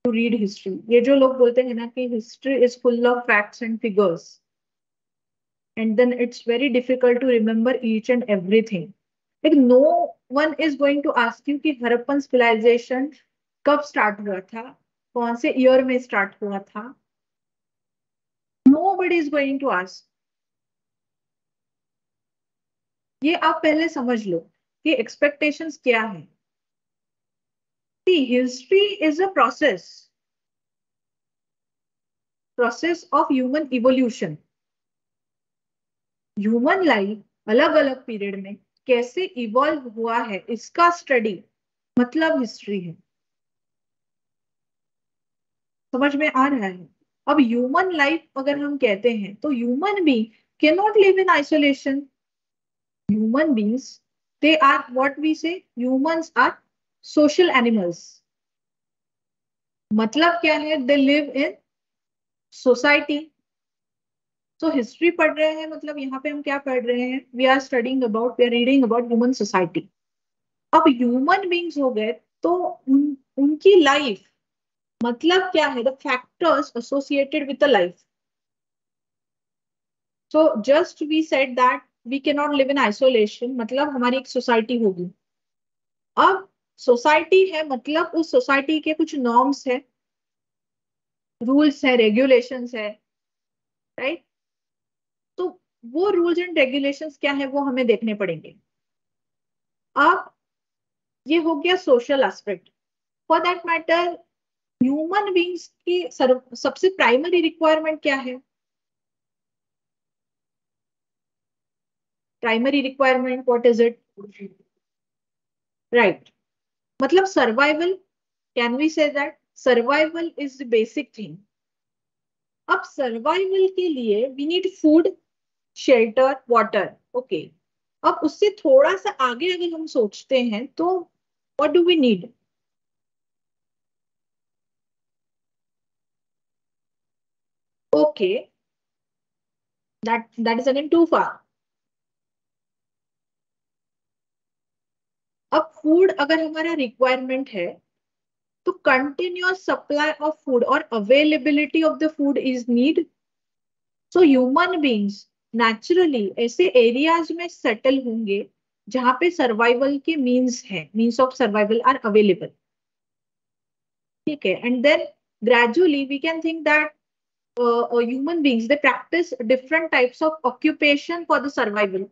to read history? ये जो लोग बोलते हैं ना कि history is full of facts and figures, and then it's very difficult to remember each and everything. Like no one is going to ask you कि Harappan civilization कब start हुआ था, कौन से year में start हुआ था. Nobody is going to ask. ये आप पहले समझ लो कि एक्सपेक्टेशंस क्या है। History is a process of human evolution. Human life अलग अलग पीरियड में कैसे इवॉल्व हुआ है इसका स्टडी मतलब हिस्ट्री है। समझ में आ रहा है? अब ह्यूमन लाइफ अगर हम कहते हैं तो human being can not live in isolation. Human beings, they are what we say, humans are social animals. मतलब क्या है, they live in society. So history पढ़ रहे हैं मतलब यहाँ पे हम क्या पढ़ रहे हैं, we are studying about, we are reading about human society. अब human beings हो गए तो उनकी life मतलब क्या है, the factors associated with the life. So just we said that we cannot live in isolation, मतलब हमारी एक सोसाइटी होगी। अब सोसाइटी है मतलब उस सोसाइटी के कुछ नॉर्म्स है, रूल्स है, रेगुलेशंस है, राइट? तो वो रूल्स एंड रेगुलेशंस क्या है वो हमें देखने पड़ेंगे। अब ये हो गया social aspect. For that matter human beings की सबसे प्राइमरी रिक्वायरमेंट क्या है? Primary requirement what is it? Right, मतलब survival. Can we say that survival is the basic thing. अब सर्वाइवल के लिए we need food, shelter, water. Okay, अब उससे थोड़ा सा आगे अगर हम सोचते हैं तो what do we need? Okay, that is again too far. अब फूड अगर हमारा रिक्वायरमेंट है तो कंटिन्यूअस सप्लाई ऑफ फूड और availability of the food is need. So human beings naturally ऐसे एरियाज में सेटल होंगे जहां पे सर्वाइवल के मीन्स है, means of survival are available. ठीक है, and then gradually we can think that human beings they practice different types of occupation for the survival,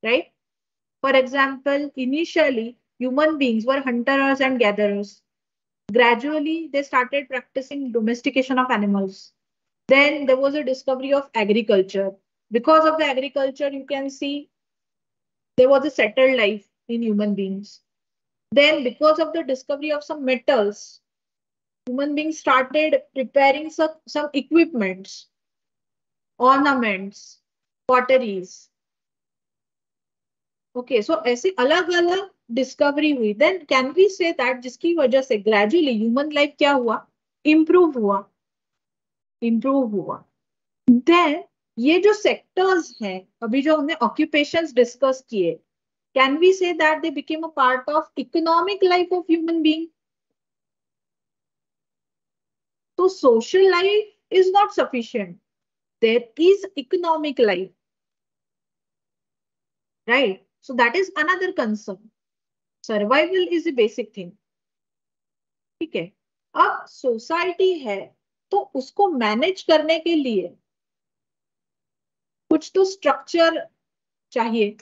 right? For example, initially human beings were hunters and gatherers. Gradually, they started practicing domestication of animals. Then there was a discovery of agriculture. Because of the agriculture, you can see there was a settled life in human beings. Then, because of the discovery of some metals, human beings started preparing some equipments, ornaments, potteries. Okay so ऐसे अलग अलग discovery हुई then can we say that जिसकी वजह से gradually human life क्या हुआ improve हुआ इम्प्रूव हुआ देन ये जो सेक्टर्स हैं अभी जो हमने ऑक्यूपेशंस डिस्कस किए can we say that they became a part of economic life of human being तो social life is not sufficient there is economic life right so that is another concern survival is a basic thing ठीक है अब society है तो उसको manage करने के लिए कुछ तो स्ट्रक्चर चाहिए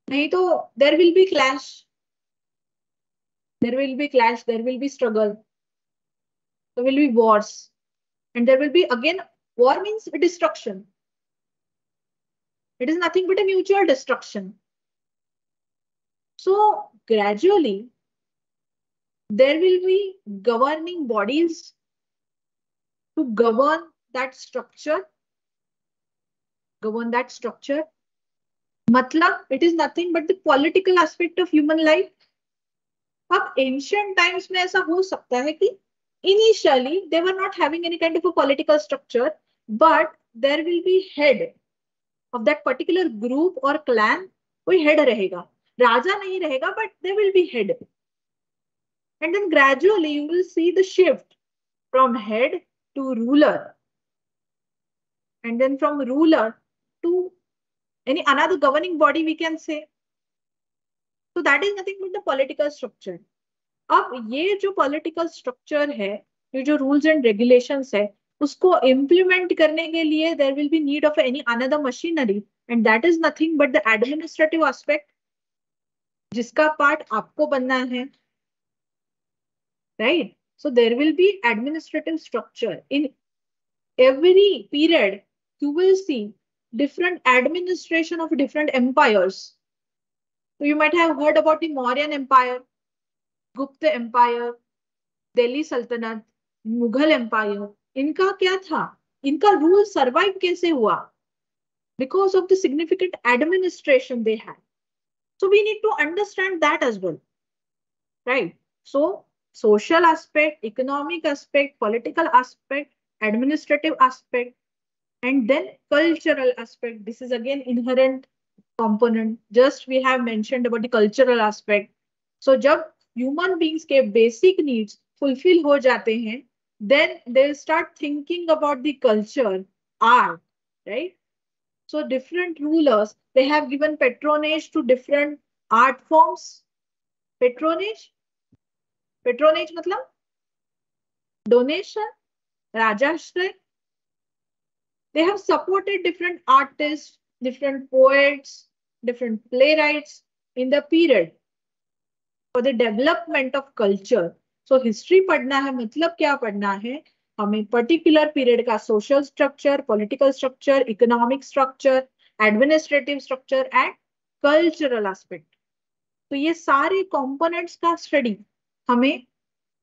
नहीं तो there will be clash there will be clash there will be struggle there will be wars and there will be again war means destruction it is nothing but a mutual destruction So gradually, there will be governing bodies to govern that structure. Govern that structure. Matlab, it is nothing but the political aspect of human life. अब ancient times में ऐसा हो सकता है कि initially they were not having any kind of a political structure, but there will be head of that particular group or clan. कोई head रहेगा. राजा नहीं रहेगा but there will be head and then gradually you will see the shift from head to ruler and then from ruler to any another governing body we can say so that is nothing but the political structure अब ये जो political structure है ये जो rules and regulations है उसको implement करने के लिए there will be need of any another machinery and that is nothing but the administrative aspect जिसका पार्ट आपको बनना है right so there will be administrative structure in every period you will see different administration of different empires so you might have heard about the Mauryan empire Gupta empire Delhi sultanate Mughal empire इनका क्या था इनका rule survive कैसे हुआ because of the significant administration they had. So we need to understand that as well, right? So social aspect, economic aspect, political aspect, administrative aspect, and then cultural aspect. This is again inherent component. Just we have mentioned about the cultural aspect. So जब human beings के basic needs fulfill हो जाते हैं, then they start thinking about the culture, art, right? So different rulers, they have given patronage to different art forms. Patronage? Patronage matlab? Donation? Rajashray? They have supported different artists, different poets, different playwrights in the period for the development of culture. So history पढ़ना है मतलब क्या पढ़ना है हमें particular period का social structure political structure economic structure administrative structure and cultural aspect तो ये सारे कंपोनेंट्स का स्टडी हमें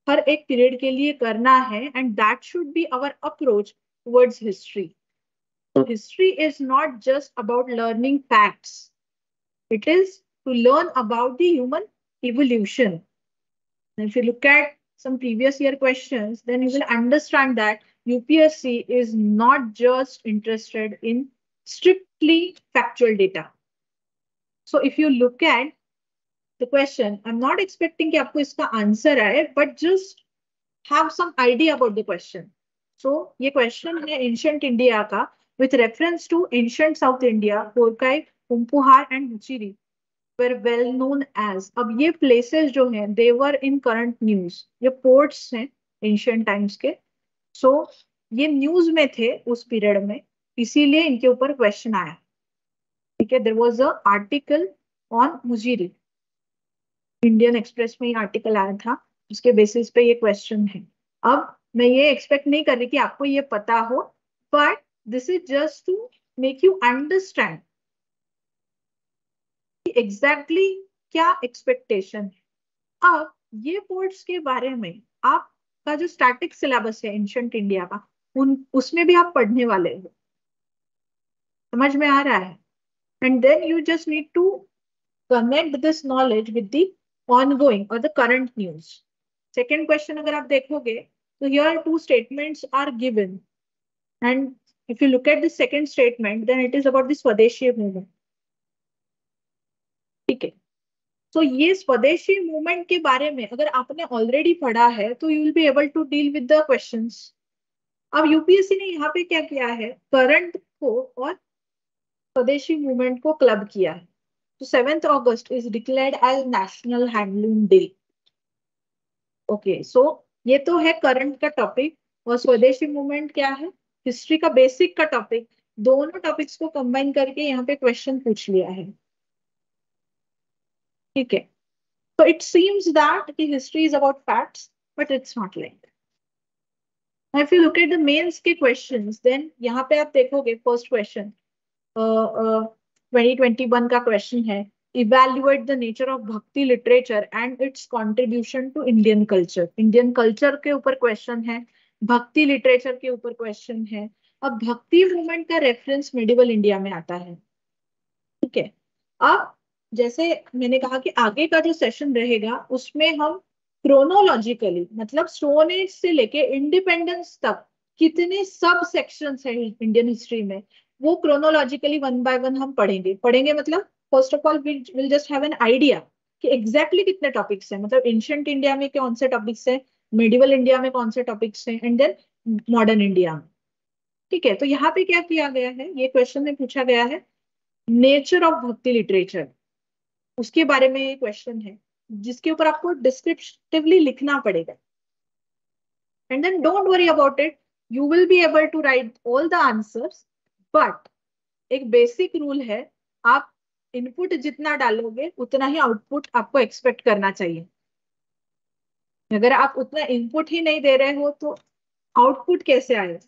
हर एक पीरियड के लिए करना है and that should be our approach towards history so history is not just about learning facts it is to learn about the human evolution and if you look at some previous year questions, then you will understand that UPSC is not just interested in strictly factual data. So if you look at the question, I'm not expecting कि आपको इसका answer आए, but just have some idea about the question. So ये question है ancient India का with reference to ancient South India, Horkai, Humpuhar and Huchiri. were well known as अब ये places जो हैं they were in current news ये ports हैं ancient times के so ये news में थे उस period में इसीलिए इनके ऊपर question आया ठीक है there was a article on Mujiri Indian Express में ये article आया था उसके बेसिस पे ये क्वेश्चन है। अब मैं ये एक्सपेक्ट नहीं कर रही कि आपको ये पता हो, but this is just to make you understand कि एग्जैक्टली क्या एक्सपेक्टेशन है। अब ये पोर्ट्स के बारे में आपका जो स्टैटिक सिलेबस है एंशिएंट इंडिया का, उन उसमें भी आप पढ़ने वाले हो। समझ में आ रहा है? And then you just need to connect this knowledge with the ongoing or the current news. Second question अगर आप देखोगे तो here two statements are given, and if you look at the second statement then it is about the स्वदेशी movement. ठीक है, तो ये स्वदेशी मूवमेंट के बारे में अगर आपने ऑलरेडी पढ़ा है तो you will be able to deal with the questions. अब यूपीएससी ने यहाँ पे क्या किया है, करंट को और स्वदेशी मूवमेंट को क्लब किया है। तो 7th August is declared as National Handloom Day. Okay, so ये तो है करंट का टॉपिक, और स्वदेशी मूवमेंट क्या है, हिस्ट्री का बेसिक का टॉपिक। दोनों टॉपिक्स को कंबाइन करके यहाँ पे क्वेश्चन पूछ लिया है। ठीक है, तो इट सीम्स दैट कि history is about facts, but it's not like. If you look at the mains के क्वेश्चंस, देन यहाँ पे आप देखोगे फर्स्ट क्वेश्चन 2021 का क्वेश्चन है, evaluate the nature of bhakti literature and its contribution to Indian culture. Indian culture के ऊपर question है, भक्ति लिटरेचर के ऊपर क्वेश्चन है। अब भक्ति मूवमेंट का रेफरेंस मिडिवल इंडिया में आता है। ठीक है, अब जैसे मैंने कहा कि आगे का जो सेशन रहेगा उसमें हम क्रोनोलॉजिकली, मतलब स्टोन एज से लेके इंडिपेंडेंस तक कितने सब सेक्शंस हैं इंडियन हिस्ट्री में, वो क्रोनोलॉजिकली वन बाय वन हम पढ़ेंगे मतलब first of all will just have an idea कि एग्जैक्टली कितने टॉपिक्स हैं, मतलब एंशिएंट इंडिया में कौन से टॉपिक्स हैं, मिडिवल इंडिया में कौन से टॉपिक्स हैं, एंड देन मॉडर्न इंडिया में। ठीक है, तो यहाँ पे क्या किया गया है, ये क्वेश्चन में पूछा गया है नेचर ऑफ भक्ति लिटरेचर, उसके बारे में ये क्वेश्चन है जिसके ऊपर आपको डिस्क्रिप्टिवली लिखना पड़ेगा। And then don't worry about it, you will be able to write all the answers, but एक बेसिक रूल है, आप इनपुट जितना डालोगे उतना ही आउटपुट आपको एक्सपेक्ट करना चाहिए। अगर आप उतना इनपुट ही नहीं दे रहे हो तो आउटपुट कैसे आएगा?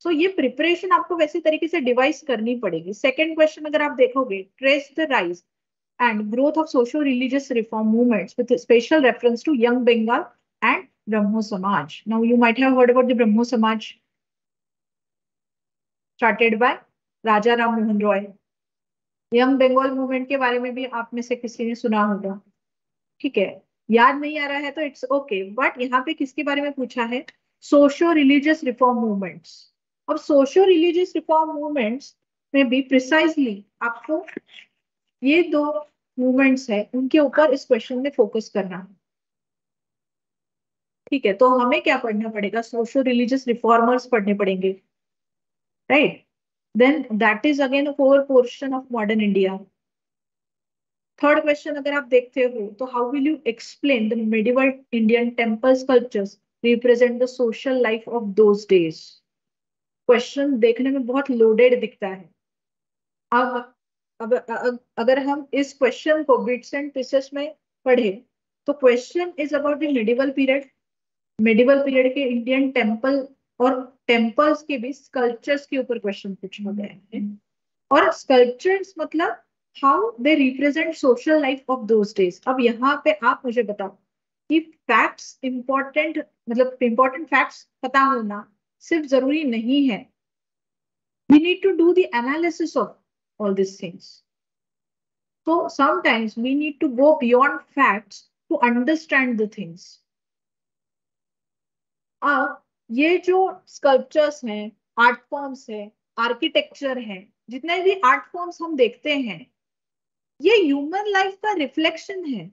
सो ये प्रिपरेशन आपको वैसे तरीके से डिवाइस करनी पड़ेगी। सेकेंड क्वेश्चन अगर आप देखोगे, trace the rise and growth of socio-religious reform movements with a special reference to Young Bengal and Brahmo Samaj. Now, you might have heard about the Brahmo Samaj started by Raja Ram Mohan Roy. Young Bengal movement के बारे में भी आप में से किसी ने सुना होगा। ठीक है, याद नहीं आ रहा है तो इट्स ओके, बट यहाँ पे किसके बारे में पूछा है, सोशियो रिलीजियस रिफॉर्म मूवमेंट्स। अब सोशियो रिलीजियस रिफॉर्म मूवमेंट्स में भी प्रिसाइजली आपको ये दो मूवमेंट्स है उनके ऊपर इस क्वेश्चन में फोकस करना है। ठीक है, तो हमें क्या पढ़ना पड़ेगा, सोशियो रिलीजियस रिफॉर्मर्स पढ़ने पड़ेंगे, right. Then that is again core portion of modern India. Third question अगर आप देखते हो तो how will you explain the medieval Indian temple sculptures represent the social life of those days. Question देखने में बहुत लोडेड दिखता है। अब अगर हम इस क्वेश्चन को बिट्स एंड पीसेस में पढ़े तो question is about the medieval period. Medieval period के इंडियन टेम्पल और टेम्पल्स के भी स्कल्पचर्स के ऊपर क्वेश्चन पूछा गया है, और स्कल्पचर्स मतलब how they represent social life of those days. अब यहाँ पे आप मुझे बताओ कि फैक्ट्स इंपॉर्टेंट, मतलब इंपॉर्टेंट फैक्ट्स पता होना सिर्फ जरूरी नहीं है, we need to do the analysis of all these things. So sometimes we need to go beyond facts to understand the things. अब ये जो स्कल्पचर्स हैं, आर्ट फॉर्म्स हैं, आर्किटेक्चर हैं, जितने भी आर्ट फॉर्म्स हम देखते हैं ये ह्यूमन लाइफ का रिफ्लेक्शन है।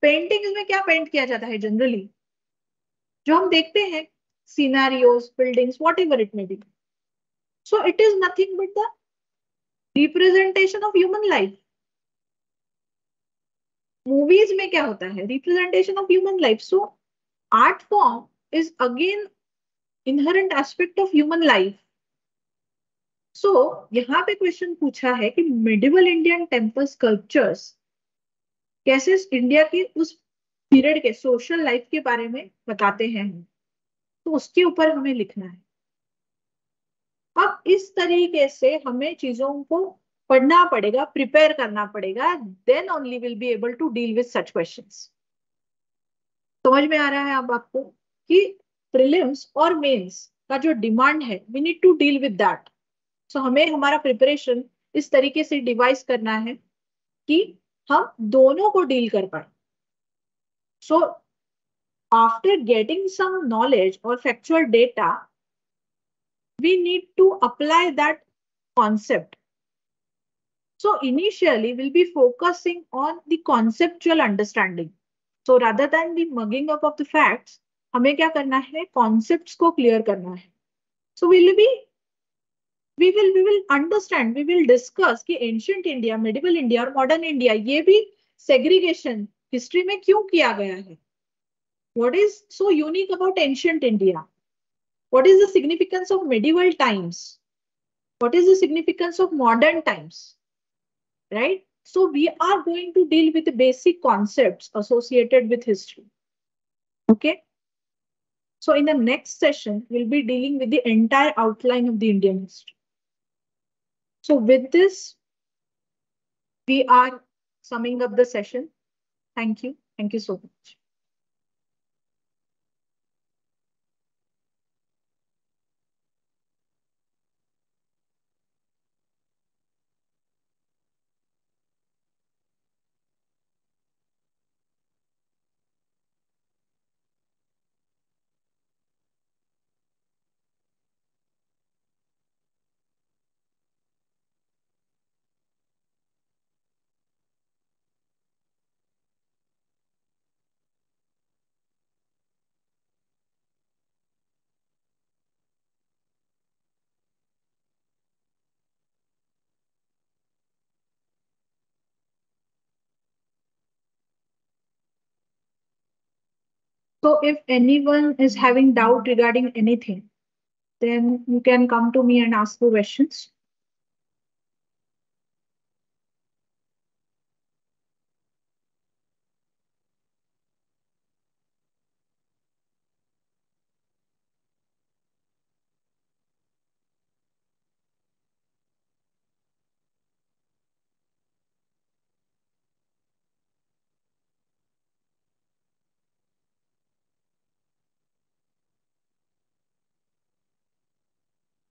पेंटिंग में क्या पेंट किया जाता है जनरली, जो हम देखते हैं scenarios, buildings, whatever it may be, so it is nothing but the representation of human life. Movies में क्या होता है, representation of human life. So art form is again inherent aspect of human life. So यहाँ पे question पूछा है कि medieval Indian temple sculptures कैसे इंडिया की उस पीरियड के सोशल लाइफ के बारे में बताते हैं, तो उसके ऊपर हमें लिखना है। अब इस तरीके से हमें चीजों को पढ़ना पड़ेगा, प्रिपेयर करना पड़ेगा, then only will be able to deal with such questions. समझ में आ रहा है अब आपको कि प्रीलिम्स और मेंस का जो डिमांड है, we need to deal with that. So हमें हमारा प्रिपरेशन इस तरीके से डिवाइस करना है कि हम दोनों को डील कर पाए। So after getting some knowledge और factual data, we need to apply that concept. So initially, we'll be focusing on the conceptual understanding. So rather than the mugging up of the facts, हमें क्या करना है, concepts को clear करना है. So we will understand, we will discuss कि ancient India, medieval India और modern India ये भी segregation history में क्यों किया गया है. What is so unique about ancient India? What is the significance of medieval times? What is the significance of modern times? Right? So we are going to deal with the basic concepts associated with history. Okay? So in the next session, we'll be dealing with the entire outline of the Indian history. So with this, we are summing up the session. Thank you. Thank you so much. So if anyone is having doubt regarding anything, then you can come to me and ask the questions.